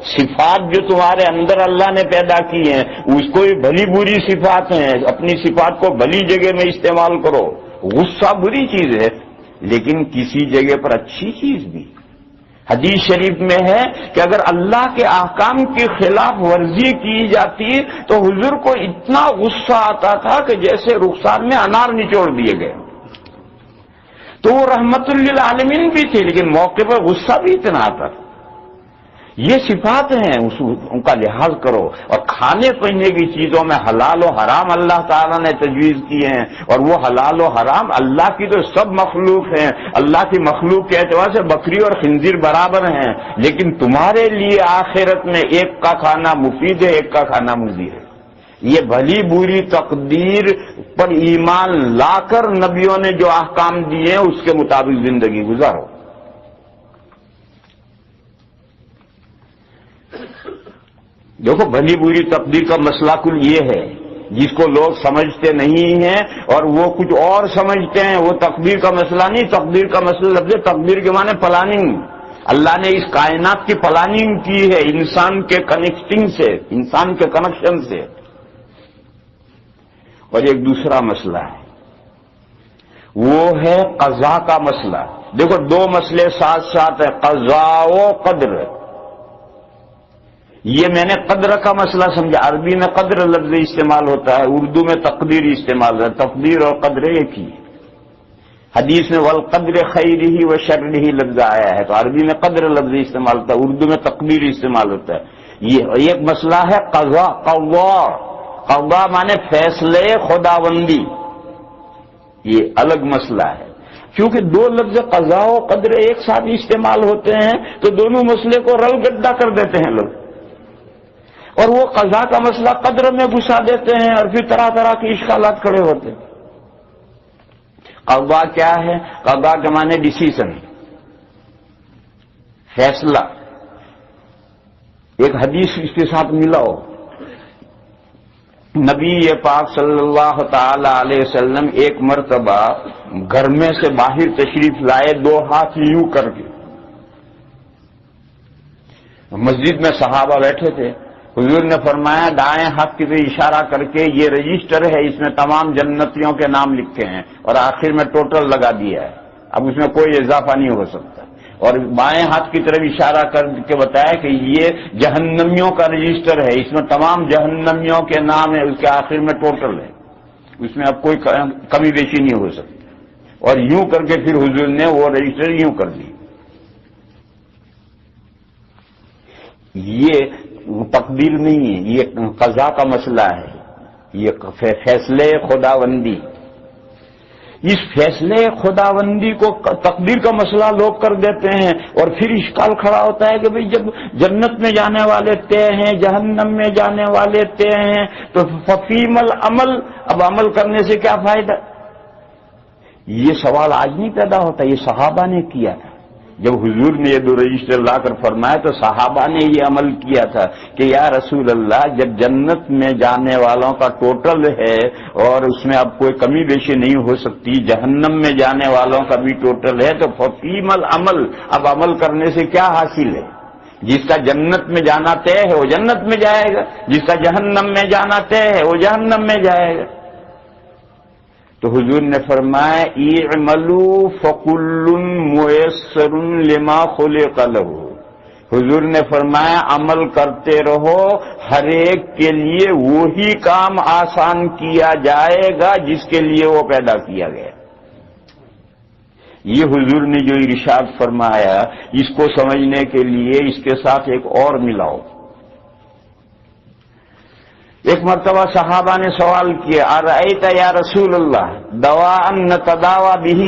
صفات جو تمہارے اندر اللہ نے پیدا کی ہیں اس کو بھی بھلی بری صفات ہیں، اپنی صفات کو بھلی جگہ میں استعمال کرو۔ غصہ بری چیز ہے لیکن کسی جگہ پر اچھی چیز بھی۔ حدیث شریف میں ہے کہ اگر اللہ کے احکام کی خلاف ورزی کی جاتی تو حضور کو اتنا غصہ آتا تھا کہ جیسے رخسار میں انار نچوڑ دیے گئے۔ تو وہ رحمت للعالمین بھی تھے، لیکن موقع پر غصہ بھی اتنا آتا تھا۔ یہ صفات ہیں، ان کا لحاظ کرو۔ اور کھانے پینے کی چیزوں میں حلال و حرام اللہ تعالیٰ نے تجویز کیے ہیں، اور وہ حلال و حرام اللہ کی تو سب مخلوق ہیں، اللہ کی مخلوق کے اعتبار سے بکری اور خنزیر برابر ہیں، لیکن تمہارے لیے آخرت میں ایک کا کھانا مفید ہے، ایک کا کھانا مضر ہے۔ یہ بھلی بری تقدیر پر ایمان لا کر نبیوں نے جو احکام دیے ہیں اس کے مطابق زندگی گزارو۔ دیکھو بھلی بری تقدیر کا مسئلہ کل یہ ہے، جس کو لوگ سمجھتے نہیں ہیں اور وہ کچھ اور سمجھتے ہیں، وہ تقدیر کا مسئلہ نہیں۔ تقدیر کا مسئلہ لفظ تقدیر کے معنی پلاننگ۔ اللہ نے اس کائنات کی پلاننگ کی ہے انسان کے کنیکٹنگ سے، انسان کے کنیکشن سے۔ اور ایک دوسرا مسئلہ ہے، وہ ہے قضا کا مسئلہ۔ دیکھو دو مسئلے ساتھ ساتھ ہیں، قضا و قدر۔ یہ میں نے قدر کا مسئلہ سمجھا، عربی میں قدر لفظ استعمال ہوتا ہے، اردو میں تقدیر استعمال ہوتا ہے۔ تقدیر اور قدر ایک ہی۔ حدیث میں والقدر خیرہ و شرہ لفظ آیا ہے، تو عربی میں قدر لفظ استعمال ہوتا ہے، اردو میں تقدیر استعمال ہوتا ہے۔ یہ ایک مسئلہ ہے قضا، قضا مانے فیصلے خداوندی، یہ الگ مسئلہ ہے۔ کیونکہ دو لفظ قضا و قدر ایک ساتھ استعمال ہوتے ہیں تو دونوں مسئلے کو رل گڈھا کر دیتے ہیں لوگ، اور وہ قضا کا مسئلہ قدر میں گھسا دیتے ہیں، اور پھر طرح طرح کے اشکالات کھڑے ہوتے ہیں۔ قضا کیا ہے؟ قضا کے معنی ڈیسیژن، فیصلہ۔ ایک حدیث اس کے ساتھ ملاؤ، نبی پاک صلی اللہ تعالی علیہ وسلم ایک مرتبہ گھر میں سے باہر تشریف لائے، دو ہاتھ یوں کر کے۔ مسجد میں صحابہ بیٹھے تھے، حضور نے فرمایا دائیں ہاتھ کی طرف اشارہ کر کے یہ رجسٹر ہے، اس میں تمام جنتیوں کے نام لکھے ہیں، اور آخر میں ٹوٹل لگا دیا ہے، اب اس میں کوئی اضافہ نہیں ہو سکتا۔ اور بائیں ہاتھ کی طرف اشارہ کر کے بتایا کہ یہ جہنمیوں کا رجسٹر ہے، اس میں تمام جہنمیوں کے نام ہے، اس کے آخر میں ٹوٹل ہے، اس میں اب کوئی کمی بیشی نہیں ہو سکتی۔ اور یوں کر کے پھر حضور نے وہ رجسٹر یوں کر دی۔ یہ تقدیر نہیں ہے، یہ قضا کا مسئلہ ہے، یہ فیصلے خداوندی۔ اس فیصلے خداوندی کو تقدیر کا مسئلہ لوگ کر دیتے ہیں، اور پھر اشکال کھڑا ہوتا ہے کہ بھئی جب جنت میں جانے والے طے ہیں، جہنم میں جانے والے طے ہیں، تو ففیم العمل، اب عمل کرنے سے کیا فائدہ؟ یہ سوال آج نہیں پیدا ہوتا، یہ صحابہ نے کیا تھا۔ جب حضور نے یہ دو رجسٹر لا کر فرمایا تو صحابہ نے یہ عمل کیا تھا کہ یا رسول اللہ، جب جنت میں جانے والوں کا ٹوٹل ہے اور اس میں اب کوئی کمی بیشی نہیں ہو سکتی، جہنم میں جانے والوں کا بھی ٹوٹل ہے، تو ففیم العمل، اب عمل کرنے سے کیا حاصل ہے؟ جس کا جنت میں جانا طے ہے وہ جنت میں جائے گا، جس کا جہنم میں جانا طے ہے وہ جہنم میں جائے گا۔ تو حضور نے فرمایا اعملوا فکل میسر لما خلق لہ، حضور نے فرمایا عمل کرتے رہو، ہر ایک کے لیے وہی کام آسان کیا جائے گا جس کے لیے وہ پیدا کیا گیا۔ یہ حضور نے جو ارشاد فرمایا، اس کو سمجھنے کے لیے اس کے ساتھ ایک اور ملاؤ۔ ایک مرتبہ صحابہ نے سوال کیا ارأیت یا رسول اللہ دواء نتداوی بہ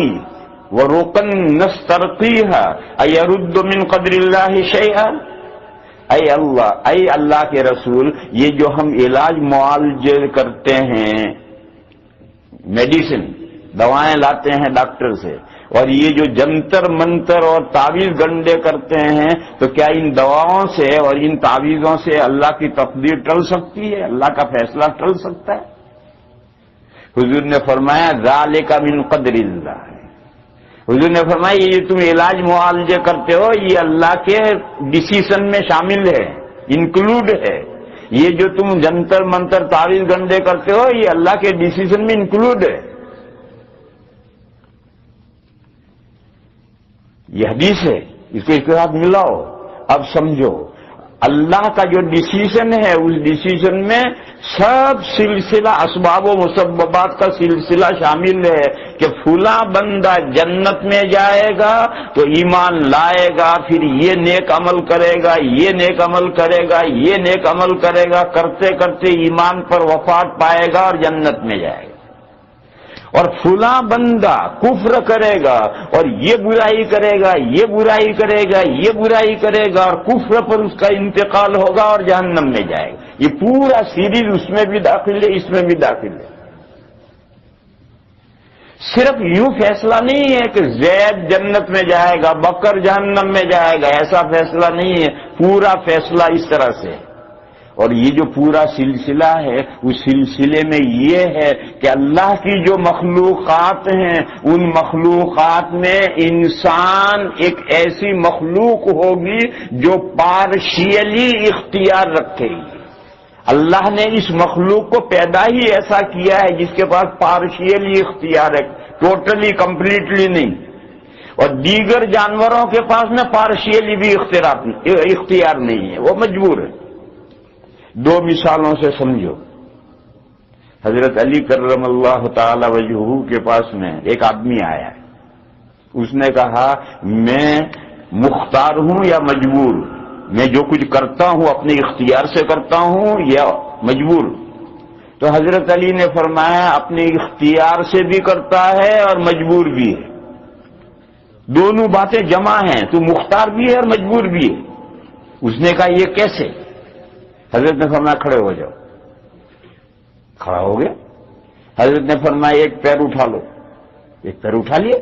ورقا نسترقیہ ایرد من قدر اللہ شیئا، اے اللہ کے رسول، یہ جو ہم علاج معالجے کرتے ہیں، میڈیسن، دوائیں لاتے ہیں ڈاکٹر سے، اور یہ جو جنتر منتر اور تعویذ گنڈے کرتے ہیں، تو کیا ان دواؤں سے اور ان تعویذوں سے اللہ کی تقدیر ٹل سکتی ہے؟ اللہ کا فیصلہ ٹل سکتا ہے؟ حضور نے فرمایا ذالک من قدر اللہ، حضور نے فرمایا یہ تم علاج معالجے کرتے ہو یہ اللہ کے ڈسیزن میں شامل ہے، انکلوڈ ہے۔ یہ جو تم جنتر منتر تعویذ گنڈے کرتے ہو یہ اللہ کے ڈسیزن میں انکلوڈ ہے۔ یہ حدیث ہے، اس کو اس کے ساتھ ملاؤ۔ اب سمجھو، اللہ کا جو ڈیسیژن ہے اس ڈیسیژن میں سب سلسلہ اسباب و مسببات کا سلسلہ شامل ہے کہ فلاں بندہ جنت میں جائے گا تو ایمان لائے گا، پھر یہ نیک عمل کرے گا، یہ نیک عمل کرے گا، یہ نیک عمل کرے گا، کرتے کرتے ایمان پر وفات پائے گا اور جنت میں جائے گا۔ اور فلاں بندہ کفر کرے گا اور یہ برائی کرے گا، یہ برائی کرے گا، یہ برائی کرے گا، اور کفر پر اس کا انتقال ہوگا اور جہنم میں جائے گا۔ یہ پورا سیریز اس میں بھی داخل ہے، اس میں بھی داخل ہے۔ صرف یوں فیصلہ نہیں ہے کہ زید جنت میں جائے گا، بکر جہنم میں جائے گا، ایسا فیصلہ نہیں ہے، پورا فیصلہ اس طرح سے ہے۔ اور یہ جو پورا سلسلہ ہے اس سلسلے میں یہ ہے کہ اللہ کی جو مخلوقات ہیں ان مخلوقات میں انسان ایک ایسی مخلوق ہوگی جو پارشیلی اختیار رکھے گی۔ اللہ نے اس مخلوق کو پیدا ہی ایسا کیا ہے جس کے پاس پارشیلی اختیار ہے، ٹوٹلی کمپلیٹلی نہیں۔ اور دیگر جانوروں کے پاس میں پارشیلی بھی اختیار نہیں ہے، وہ مجبور ہے۔ دو مثالوں سے سمجھو۔ حضرت علی کرم اللہ تعالی وجہہ کے پاس میں ایک آدمی آیا ہے، اس نے کہا میں مختار ہوں یا مجبور، میں جو کچھ کرتا ہوں اپنے اختیار سے کرتا ہوں یا مجبور؟ تو حضرت علی نے فرمایا اپنے اختیار سے بھی کرتا ہے اور مجبور بھی ہے، دونوں باتیں جمع ہیں، تو مختار بھی ہے اور مجبور بھی ہے۔ اس نے کہا یہ کیسے؟ حضرت نے فرمایا کھڑے ہو جاؤ۔ کھڑا ہو گیا۔ حضرت نے فرمایا ایک پیر اٹھا لو، ایک پیر اٹھا لیے۔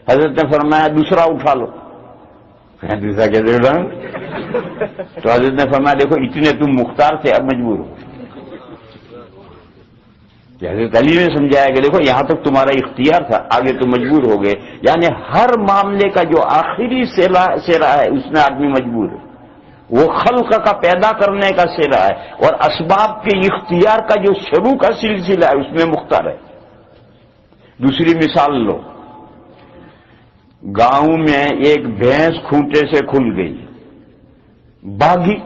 حضرت نے فرمایا دوسرا اٹھا لو، دوسرا کیسے اٹھاؤں؟ تو حضرت نے فرمایا دیکھو اتنے تم مختار تھے، اب مجبور ہو۔ حضرت علی نے سمجھایا کہ دیکھو یہاں تک تمہارا اختیار تھا، آگے تو مجبور ہو گئے۔ یعنی ہر معاملے کا جو آخری سیرا ہے اس میں آدمی مجبور ہے، وہ خلق کا پیدا کرنے کا سیرا ہے، اور اسباب کے اختیار کا جو شروع کا سلسلہ ہے اس میں مختار ہے۔ دوسری مثال لو، گاؤں میں ایک بھینس کھونٹے سے کھل گئی، بھاگی،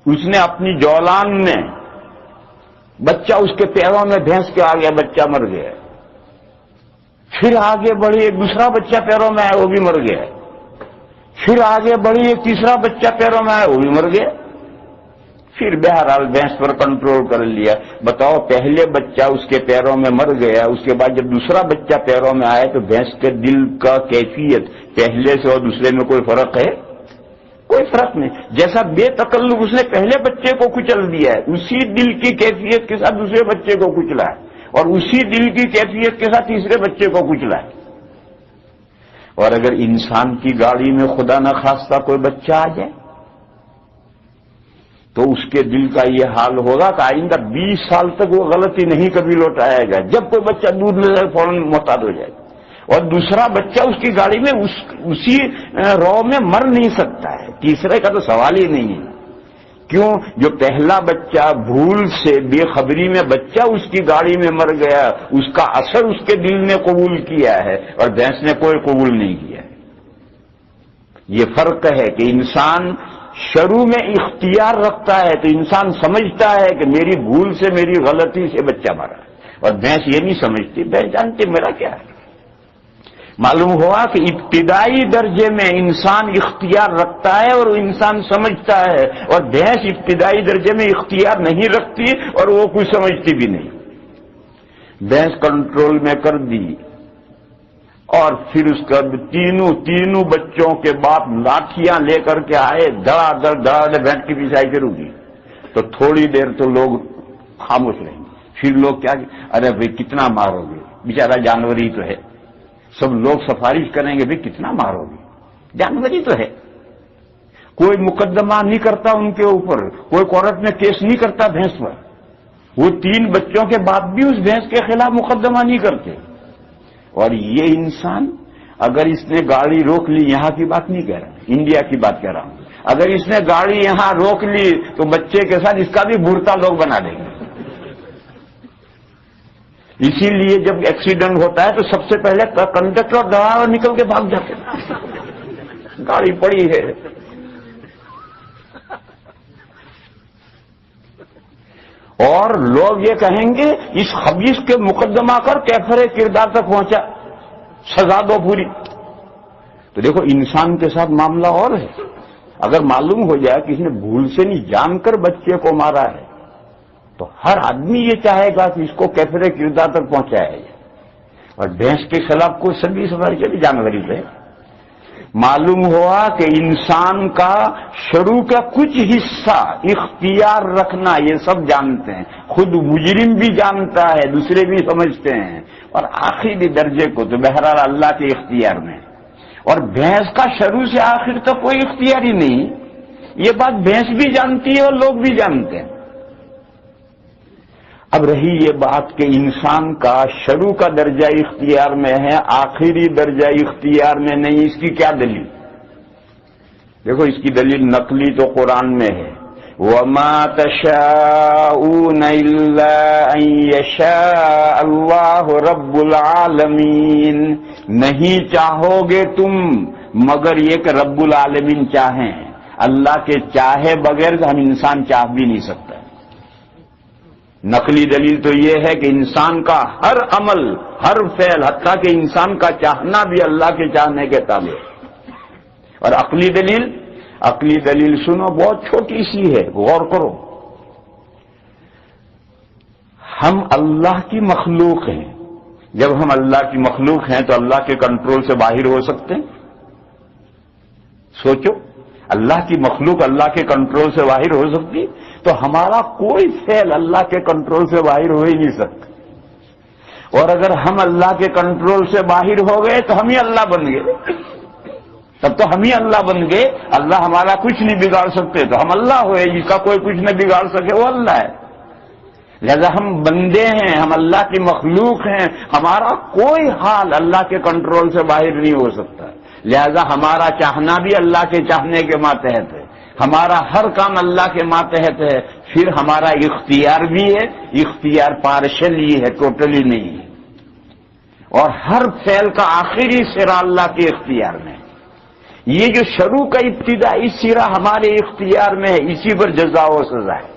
اس نے اپنی جولان میں بچہ اس کے پیروں میں بھینس کے آ گیا، بچہ مر گیا۔ پھر آگے بڑھی، ایک دوسرا بچہ پیروں میں آیا، وہ بھی مر گیا۔ پھر آگے بڑھی، ایک تیسرا بچہ پیروں میں آیا، وہ بھی مر گیا۔ پھر بہرحال بھینس پر کنٹرول کر لیا۔ بتاؤ پہلے بچہ اس کے پیروں میں مر گیا، اس کے بعد جب دوسرا بچہ پیروں میں آیا تو بھینس کے دل کا کیفیت پہلے سے اور دوسرے میں کوئی فرق ہے؟ کوئی فرق نہیں۔ جیسا بے تکلف اس نے پہلے بچے کو کچل دیا ہے، اسی دل کی کیفیت کے ساتھ دوسرے بچے کو کچلا ہے، اور اسی دل کی کیفیت کے ساتھ تیسرے بچے کو کچلا ہے۔ اور اگر انسان کی گاڑی میں خدا نہ خواستہ کوئی بچہ آ جائے تو اس کے دل کا یہ حال ہوگا کہ آئندہ 20 سال تک وہ غلطی نہیں کبھی لوٹائے گا۔ جب کوئی بچہ دودھ لے جائے فوراً محتاط ہو جائے گا، اور دوسرا بچہ اس کی گاڑی میں اسی رو میں مر نہیں سکتا ہے، تیسرے کا تو سوال ہی نہیں ہے۔ کیوں؟ جو پہلا بچہ بھول سے بے خبری میں بچہ اس کی گاڑی میں مر گیا، اس کا اثر اس کے دل نے قبول کیا ہے اور بھینس نے کوئی قبول نہیں کیا ہے۔ یہ فرق ہے کہ انسان شروع میں اختیار رکھتا ہے تو انسان سمجھتا ہے کہ میری بھول سے، میری غلطی سے بچہ مرا، اور بھینس یہ نہیں سمجھتی، بھینس جانتی میرا کیا ہے۔ معلوم ہوا کہ ابتدائی درجے میں انسان اختیار رکھتا ہے اور وہ انسان سمجھتا ہے، اور بھینس ابتدائی درجے میں اختیار نہیں رکھتی اور وہ کچھ سمجھتی بھی نہیں۔ بھینس کنٹرول میں کر دی، اور پھر اس کا تینوں بچوں کے باپ لاٹھیاں لے کر کے آئے، دڑا دڑ بھینس کی پیچھے کے رکی، تو تھوڑی دیر تو لوگ خاموش رہیں گے، پھر لوگ کیا کہ ارے بھائی کتنا مارو گے، بیچارہ جانور ہی تو ہے۔ سب لوگ سفارش کریں گے بھائی کتنا مارو گے، جانور ہی تو ہے۔ کوئی مقدمہ نہیں کرتا ان کے اوپر، کوئی کورٹ میں کیس نہیں کرتا بھینس پر۔ وہ 3 بچوں کے باپ بھی اس بھینس کے خلاف مقدمہ نہیں کرتے۔ اور یہ انسان اگر اس نے گاڑی روک لی، یہاں کی بات نہیں کہہ رہا، انڈیا کی بات کہہ رہا ہوں، اگر اس نے گاڑی یہاں روک لی تو بچے کے ساتھ اس کا بھی بھورتا لوگ بنا دیں گے۔ اسی لیے جب ایکسیڈنٹ ہوتا ہے تو سب سے پہلے کنڈکٹر اور ڈرائیور نکل کے بھاگ جاتے ہیں، گاڑی پڑی ہے۔ اور لوگ یہ کہیں گے اس خبیث کے مقدمہ کر کیفر کردار تک پہنچا، سزا دو پوری۔ تو دیکھو انسان کے ساتھ معاملہ اور ہے، اگر معلوم ہو جائے کسی نے بھول سے نہیں جان کر بچے کو مارا ہے تو ہر آدمی یہ چاہے گا کہ اس کو کیفر کردار تک پہنچایا جائے۔ اور بھینس کے خلاف کوئی سبھی سفر چلی جانوری ہے۔ معلوم ہوا کہ انسان کا شروع کا کچھ حصہ اختیار رکھنا یہ سب جانتے ہیں، خود مجرم بھی جانتا ہے، دوسرے بھی سمجھتے ہیں، اور آخری درجے کو تو بہرحال اللہ کے اختیار میں۔ اور بھینس کا شروع سے آخر تک کوئی اختیار ہی نہیں، یہ بات بھینس بھی جانتی ہے اور لوگ بھی جانتے ہیں۔ اب رہی یہ بات کہ انسان کا شروع کا درجہ اختیار میں ہے، آخری درجہ اختیار میں نہیں، اس کی کیا دلیل؟ دیکھو اس کی دلیل نقلی تو قرآن میں ہے، وَمَا تَشَاءُونَ إِلَّا أَن يَشَاءَ اللَّهُ رَبُّ الْعَالَمِينَ، نہیں چاہو گے تم مگر یہ کہ رب العالمین چاہیں۔ اللہ کے چاہے بغیر ہم انسان چاہ بھی نہیں سکتا۔ نقلی دلیل تو یہ ہے کہ انسان کا ہر عمل، ہر فعل، حتیٰ کہ انسان کا چاہنا بھی اللہ کے چاہنے کے تابع۔ اور عقلی دلیل سنو، بہت چھوٹی سی ہے، غور کرو۔ ہم اللہ کی مخلوق ہیں، جب ہم اللہ کی مخلوق ہیں تو اللہ کے کنٹرول سے باہر ہو سکتے ہیں؟ سوچو، اللہ کی مخلوق اللہ کے کنٹرول سے باہر ہو سکتی؟ تو ہمارا کوئی فعل اللہ کے کنٹرول سے باہر ہو ہی نہیں سکتا۔ اور اگر ہم اللہ کے کنٹرول سے باہر ہو گئے تو ہم ہی اللہ بن گئے، تب تو ہم ہی اللہ بن گئے۔ اللہ ہمارا کچھ نہیں بگاڑ سکتے تو ہم اللہ ہوئے، جس کا کوئی کچھ نہ بگاڑ سکے وہ اللہ ہے۔ لہذا ہم بندے ہیں، ہم اللہ کی مخلوق ہیں، ہمارا کوئی حال اللہ کے کنٹرول سے باہر نہیں ہو سکتا۔ لہذا ہمارا چاہنا بھی اللہ کے چاہنے کے ماتحت ہے، ہمارا ہر کام اللہ کے ماتحت ہے۔ پھر ہمارا اختیار بھی ہے، اختیار پارشلی ہے، ٹوٹلی نہیں ہے۔ اور ہر فعل کا آخری سرا اللہ کے اختیار میں۔ یہ جو شروع کا ابتدائی سرا ہمارے اختیار میں ہے، اسی پر جزا و سزا ہے۔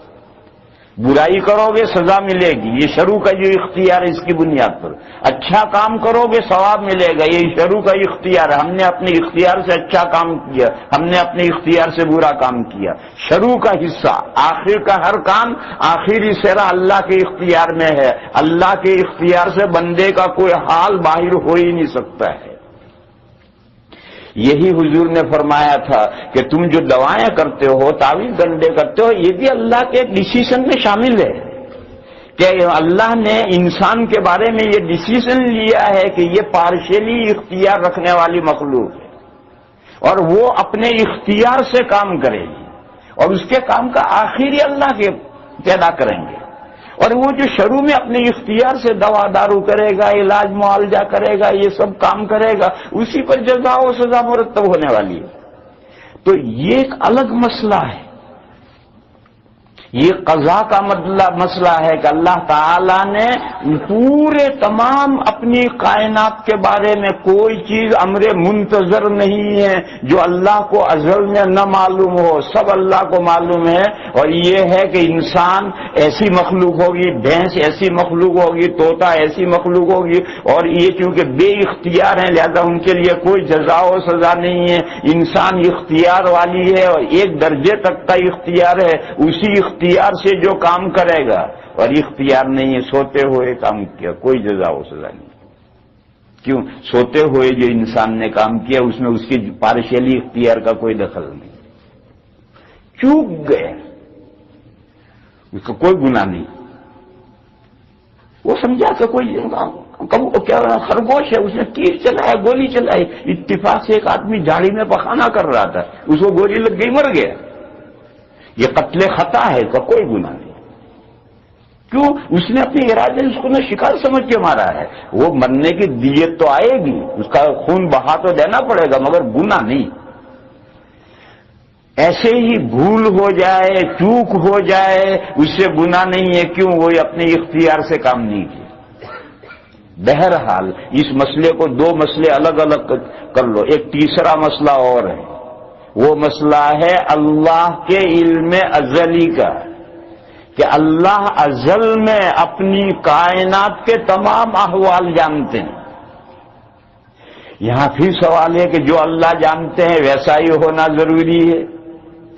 برائی کرو گے سزا ملے گی، یہ شروع کا جو اختیار ہے اس کی بنیاد پر۔ اچھا کام کرو گے ثواب ملے گا، یہ شروع کا اختیار ہے۔ ہم نے اپنے اختیار سے اچھا کام کیا، ہم نے اپنے اختیار سے برا کام کیا۔ شروع کا حصہ، آخر کا ہر کام، آخری سرا اللہ کے اختیار میں ہے۔ اللہ کے اختیار سے بندے کا کوئی حال باہر ہو ہی نہیں سکتا ہے۔ یہی حضور نے فرمایا تھا کہ تم جو دوائیں کرتے ہو، تعویذ گنڈے کرتے ہو، یہ بھی اللہ کے ڈیسیژن میں شامل ہے کہ اللہ نے انسان کے بارے میں یہ ڈیسیژن لیا ہے کہ یہ پارشلی اختیار رکھنے والی مخلوق ہے اور وہ اپنے اختیار سے کام کرے گی، اور اس کے کام کا آخری اللہ کے پیدا کریں گے۔ اور وہ جو شروع میں اپنے اختیار سے دوا دارو کرے گا، علاج معالجہ کرے گا، یہ سب کام کرے گا، اسی پر جزا و سزا مرتب ہونے والی ہے۔ تو یہ ایک الگ مسئلہ ہے، یہ قضا کا مسئلہ ہے کہ اللہ تعالی نے پورے تمام اپنی کائنات کے بارے میں کوئی چیز امر منتظر نہیں ہے جو اللہ کو ازل میں نہ معلوم ہو، سب اللہ کو معلوم ہے۔ اور یہ ہے کہ انسان ایسی مخلوق ہوگی، بھینس ایسی مخلوق ہوگی، طوطا ایسی مخلوق ہوگی، اور یہ چونکہ بے اختیار ہیں لہذا ان کے لیے کوئی جزا و سزا نہیں ہے۔ انسان اختیار والی ہے اور ایک درجے تک کا اختیار ہے، اسی اختیار سے جو کام کرے گا، اور اختیار نہیں ہے، سوتے ہوئے کام کیا، کوئی جزا و سزا نہیں۔ کیوں؟ سوتے ہوئے جو انسان نے کام کیا اس میں اس کی پارشلی اختیار کا کوئی دخل نہیں، چوک گئے، اس کا کوئی گناہ نہیں۔ وہ سمجھا کہ کوئی کیا خرگوش ہے، اس نے تیر چلایا، گولی چلائی، اتفاق سے ایک آدمی جھاڑی میں پخانا کر رہا تھا، اس کو گولی لگ گئی، مر گیا۔ یہ قتل خطا ہے، اس کا کوئی گناہ نہیں۔ کیوں؟ اس نے اپنے ارادے سے اس کو نہ شکار سمجھ کے مارا ہے، وہ مرنے کی دیت تو آئے گی، اس کا خون بہا تو دینا پڑے گا، مگر گناہ نہیں۔ ایسے ہی بھول ہو جائے، چوک ہو جائے، اس سے گناہ نہیں ہے۔ کیوں؟ وہ اپنے اختیار سے کام نہیں کیا۔ بہرحال اس مسئلے کو دو مسئلے الگ الگ کر لو، ایک تیسرا مسئلہ اور ہے، وہ مسئلہ ہے اللہ کے علم ازلی کا کہ اللہ ازل میں اپنی کائنات کے تمام احوال جانتے ہیں۔ یہاں پھر سوال ہے کہ جو اللہ جانتے ہیں ویسا ہی ہونا ضروری ہے؟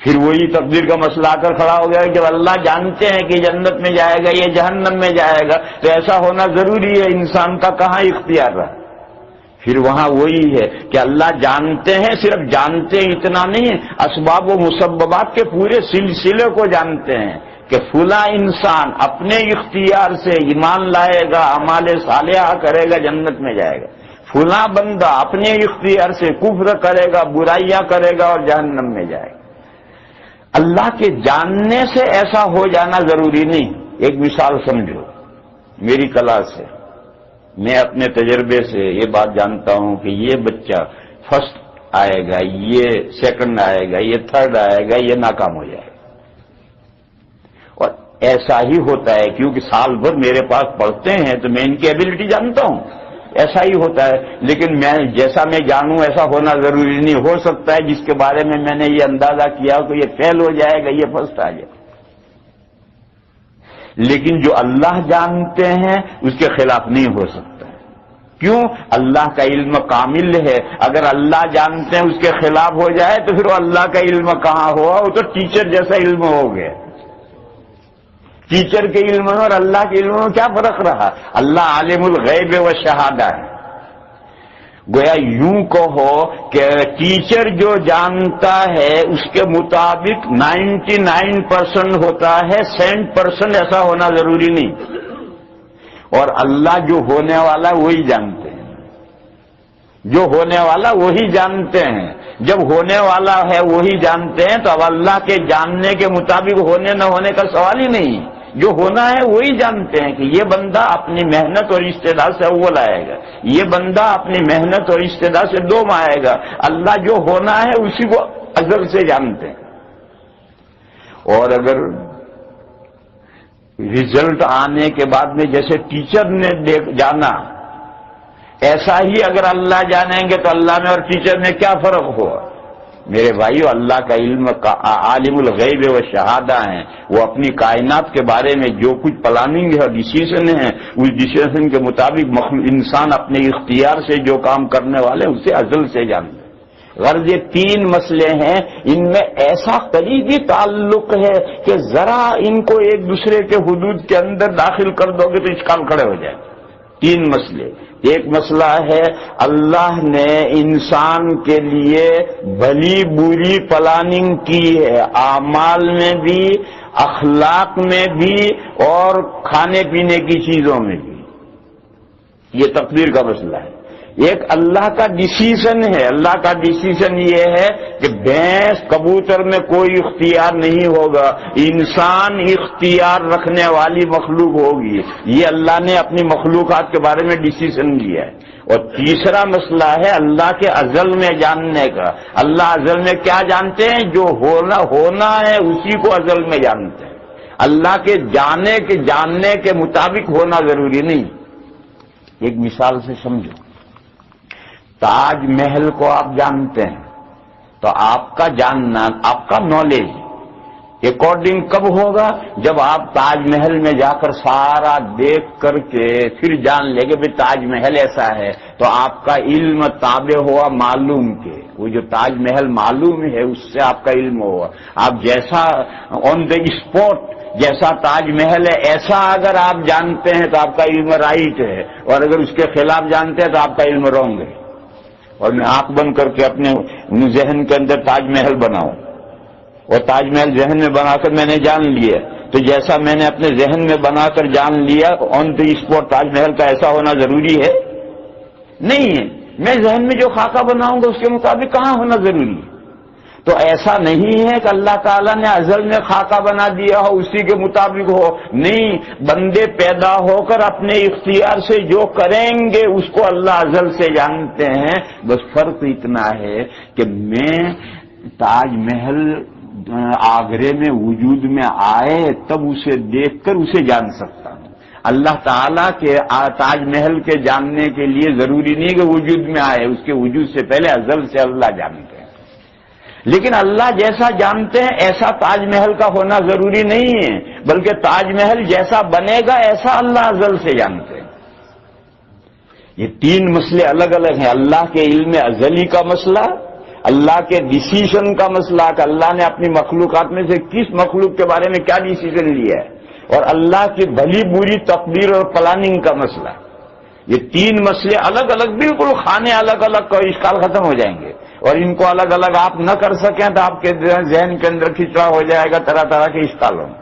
پھر وہی تقدیر کا مسئلہ آ کر کھڑا ہو گیا کہ جب اللہ جانتے ہیں کہ جنت میں جائے گا یہ جہنم میں جائے گا تو ایسا ہونا ضروری ہے، انسان کا کہاں اختیار رہا؟ پھر وہاں وہی ہے کہ اللہ جانتے ہیں، صرف جانتے ہیں اتنا نہیں، اسباب و مسببات کے پورے سلسلے کو جانتے ہیں کہ فلاں انسان اپنے اختیار سے ایمان لائے گا، اعمال صالحہ کرے گا، جنت میں جائے گا، فلاں بندہ اپنے اختیار سے کفر کرے گا، برائیاں کرے گا اور جہنم میں جائے گا۔ اللہ کے جاننے سے ایسا ہو جانا ضروری نہیں۔ ایک مثال سمجھو میری کلاس سے، میں اپنے تجربے سے یہ بات جانتا ہوں کہ یہ بچہ فرسٹ آئے گا، یہ سیکنڈ آئے گا، یہ تھرڈ آئے گا، یہ ناکام ہو جائے گا، اور ایسا ہی ہوتا ہے کیونکہ سال بھر میرے پاس پڑھتے ہیں تو میں ان کی ایبلٹی جانتا ہوں، ایسا ہی ہوتا ہے۔ لیکن میں جیسا میں جانوں ایسا ہونا ضروری نہیں، ہو سکتا ہے جس کے بارے میں نے یہ اندازہ کیا کہ یہ فیل ہو جائے گا، یہ فرسٹ آ جائے گا۔ لیکن جو اللہ جانتے ہیں اس کے خلاف نہیں ہو سکتا ہے۔ کیوں؟ اللہ کا علم کامل ہے، اگر اللہ جانتے ہیں اس کے خلاف ہو جائے تو پھر وہ اللہ کا علم کہاں ہوا؟ وہ تو ٹیچر جیسا علم ہو گیا۔ ٹیچر کے علم میں اور اللہ کے علم میں کیا فرق رہا؟ اللہ عالم الغیب و شہادہ ہے۔ گویا یوں کہو کہ ٹیچر جو جانتا ہے اس کے مطابق 99% ہوتا ہے، 100% ایسا ہونا ضروری نہیں، اور اللہ جو ہونے والا وہی جانتے ہیں، جو ہونے والا وہی جانتے ہیں۔ جب ہونے والا ہے وہی جانتے ہیں تو اب اللہ کے جاننے کے مطابق ہونے نہ ہونے کا سوال ہی نہیں، جو ہونا ہے وہی جانتے ہیں کہ یہ بندہ اپنی محنت اور استعداد سے اول آئے گا، یہ بندہ اپنی محنت اور استعداد سے دوم آئے گا۔ اللہ جو ہونا ہے اسی کو ازل سے جانتے ہیں۔ اور اگر رزلٹ آنے کے بعد میں جیسے ٹیچر نے جانا، ایسا ہی اگر اللہ جانیں گے تو اللہ میں اور ٹیچر میں کیا فرق ہوا؟ میرے بھائیو، اللہ کا علم عالم الغیب و شہادہ ہیں، وہ اپنی کائنات کے بارے میں جو کچھ پلاننگ ہے اور ڈیسیژن ہے اس ڈیسیژن کے مطابق انسان اپنے اختیار سے جو کام کرنے والے اسے ازل سے جانتے ہیں۔ غرض یہ 3 مسئلے ہیں، ان میں ایسا قریبی تعلق ہے کہ ذرا ان کو ایک دوسرے کے حدود کے اندر داخل کر دو گے تو اشکال کھڑے ہو جائیں۔ 3 مسئلے۔ ایک مسئلہ ہے اللہ نے انسان کے لیے بھلی بری پلاننگ کی ہے، اعمال میں بھی، اخلاق میں بھی، اور کھانے پینے کی چیزوں میں بھی۔ یہ تقدیر کا مسئلہ ہے۔ ایک اللہ کا ڈیسیژن ہے، اللہ کا ڈیسیژن یہ ہے کہ بھینس کبوتر میں کوئی اختیار نہیں ہوگا، انسان اختیار رکھنے والی مخلوق ہوگی، یہ اللہ نے اپنی مخلوقات کے بارے میں ڈیسیژن لیا ہے۔ اور تیسرا مسئلہ ہے اللہ کے ازل میں جاننے کا۔ اللہ ازل میں کیا جانتے ہیں؟ جو ہونا ہے اسی کو ازل میں جانتے ہیں۔ اللہ کے جاننے کے مطابق ہونا ضروری نہیں۔ ایک مثال سے سمجھو، تاج محل کو آپ جانتے ہیں تو آپ کا جاننا، آپ کا نالج اکارڈنگ کب ہوگا؟ جب آپ تاج محل میں جا کر سارا دیکھ کر کے پھر جان لے گے بھی تاج محل ایسا ہے، تو آپ کا علم تابع ہوا معلوم کے، وہ جو تاج محل معلوم ہے اس سے آپ کا علم ہوا۔ آپ جیسا آن دا اسپاٹ جیسا تاج محل ہے ایسا اگر آپ جانتے ہیں تو آپ کا علم رائٹ ہے، اور اگر اس کے خلاف جانتے ہیں تو آپ کا علم رونگ ہے۔ اور میں آنکھ بند کر کے اپنے ذہن کے اندر تاج محل بناؤں، اور تاج محل ذہن میں بنا کر میں نے جان لیا، تو جیسا میں نے اپنے ذہن میں بنا کر جان لیا آن دی اسپاٹ تاج محل کا ایسا ہونا ضروری ہے؟ نہیں ہے۔ میں ذہن میں جو خاکہ بناؤں گا اس کے مطابق کہاں ہونا ضروری ہے؟ تو ایسا نہیں ہے کہ اللہ تعالیٰ نے ازل میں خاکہ بنا دیا ہو اسی کے مطابق ہو، نہیں، بندے پیدا ہو کر اپنے اختیار سے جو کریں گے اس کو اللہ ازل سے جانتے ہیں۔ بس فرق اتنا ہے کہ میں تاج محل آگرے میں وجود میں آئے تب اسے دیکھ کر اسے جان سکتا ہوں۔ اللہ تعالیٰ کے تاج محل کے جاننے کے لیے ضروری نہیں کہ وجود میں آئے، اس کے وجود سے پہلے ازل سے اللہ جانتے ہیں۔ لیکن اللہ جیسا جانتے ہیں ایسا تاج محل کا ہونا ضروری نہیں ہے، بلکہ تاج محل جیسا بنے گا ایسا اللہ ازل سے جانتے ہیں۔ یہ تین مسئلے الگ الگ ہیں، اللہ کے علم ازلی کا مسئلہ، اللہ کے ڈیسیژن کا مسئلہ کہ اللہ نے اپنی مخلوقات میں سے کس مخلوق کے بارے میں کیا ڈیسیژن لیا ہے، اور اللہ کی بھلی بری تقدیر اور پلاننگ کا مسئلہ۔ یہ تین مسئلے الگ الگ، بالکل خانے الگ الگ، کا اشکال ختم ہو جائیں گے، اور ان کو الگ الگ آپ نہ کر سکیں تو آپ کے ذہن کے اندر کھچڑا ہو جائے گا، طرح طرح کے اشکالوں میں۔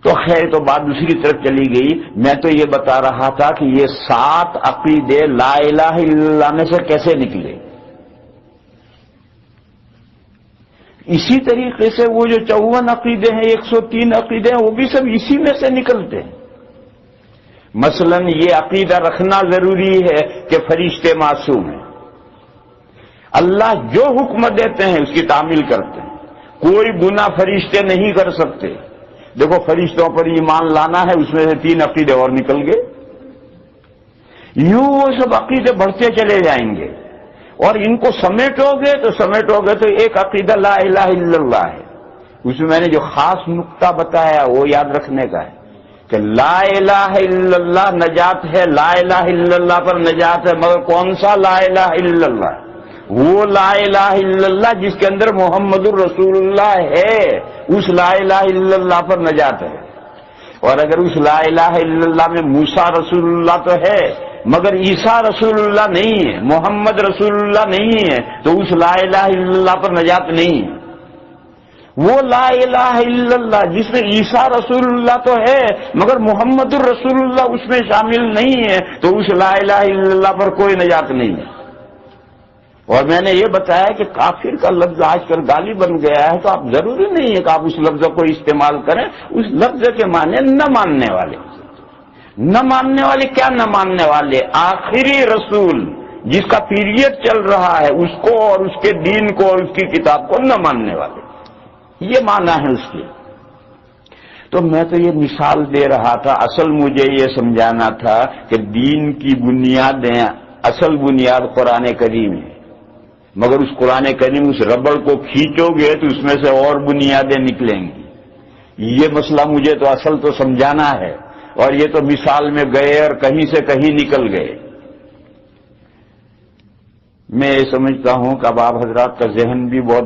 تو خیر، تو بات دوسری طرف چلی گئی۔ میں تو یہ بتا رہا تھا کہ یہ 7 عقیدے لا الہ الا اللہ میں سے کیسے نکلے۔ اسی طریقے سے وہ جو 54 عقیدے ہیں، 103 عقیدے ہیں، وہ بھی سب اسی میں سے نکلتے ہیں۔ مثلا یہ عقیدہ رکھنا ضروری ہے کہ فرشتے معصوم ہیں، اللہ جو حکم دیتے ہیں اس کی تعمیل کرتے ہیں، کوئی گناہ فرشتے نہیں کر سکتے۔ دیکھو فرشتوں پر ایمان لانا ہے، اس میں سے 3 عقیدے اور نکل گئے۔ یوں وہ سب عقیدے بڑھتے چلے جائیں گے، اور ان کو سمیٹو گے تو ایک عقیدہ لا الہ الا اللہ ہے۔ اس میں نے جو خاص نقطہ بتایا وہ یاد رکھنے کا ہے کہ لا الہ الا اللہ نجات ہے، لا الہ الا اللہ پر نجات ہے، مگر کون سا لا الہ الا اللہ؟ وہ لا الہ الا اللہ جس کے اندر محمد الرسول اللہ ہے، اس لا الہ الا اللہ پر نجات ہے۔ اور اگر اس لا الہ الا اللہ میں موسیٰ رسول اللہ تو ہے مگر عیسیٰ رسول اللہ نہیں ہے، محمد رسول اللہ نہیں ہے، تو اس لا الہ الا اللہ پر نجات نہیں ہے۔ وہ لا الہ الا اللہ جس میں عیسیٰ رسول اللہ تو ہے مگر محمد الرسول اللہ اس میں شامل نہیں ہے، تو اس لا الہ الا اللہ پر کوئی نجات نہیں ہے۔ اور میں نے یہ بتایا کہ کافر کا لفظ آج کل گالی بن گیا ہے، تو آپ ضروری نہیں ہے کہ آپ اس لفظ کو استعمال کریں۔ اس لفظ کے معنی نہ ماننے والے۔ نہ ماننے والے کیا نہ ماننے والے؟ آخری رسول جس کا پیریڈ چل رہا ہے اس کو اور اس کے دین کو اور اس کی کتاب کو نہ ماننے والے، یہ معنی ہے اس کی۔ تو میں تو یہ مثال دے رہا تھا، اصل مجھے یہ سمجھانا تھا کہ دین کی بنیادیں، اصل بنیاد قرآن کریم ہے، مگر اس قرآن کریم اس ربڑ کو کھینچو گے تو اس میں سے اور بنیادیں نکلیں گی۔ یہ مسئلہ مجھے تو اصل تو سمجھانا ہے، اور یہ تو مثال میں گئے اور کہیں سے کہیں نکل گئے۔ میں یہ سمجھتا ہوں کہ اب آپ حضرات کا ذہن بھی بہت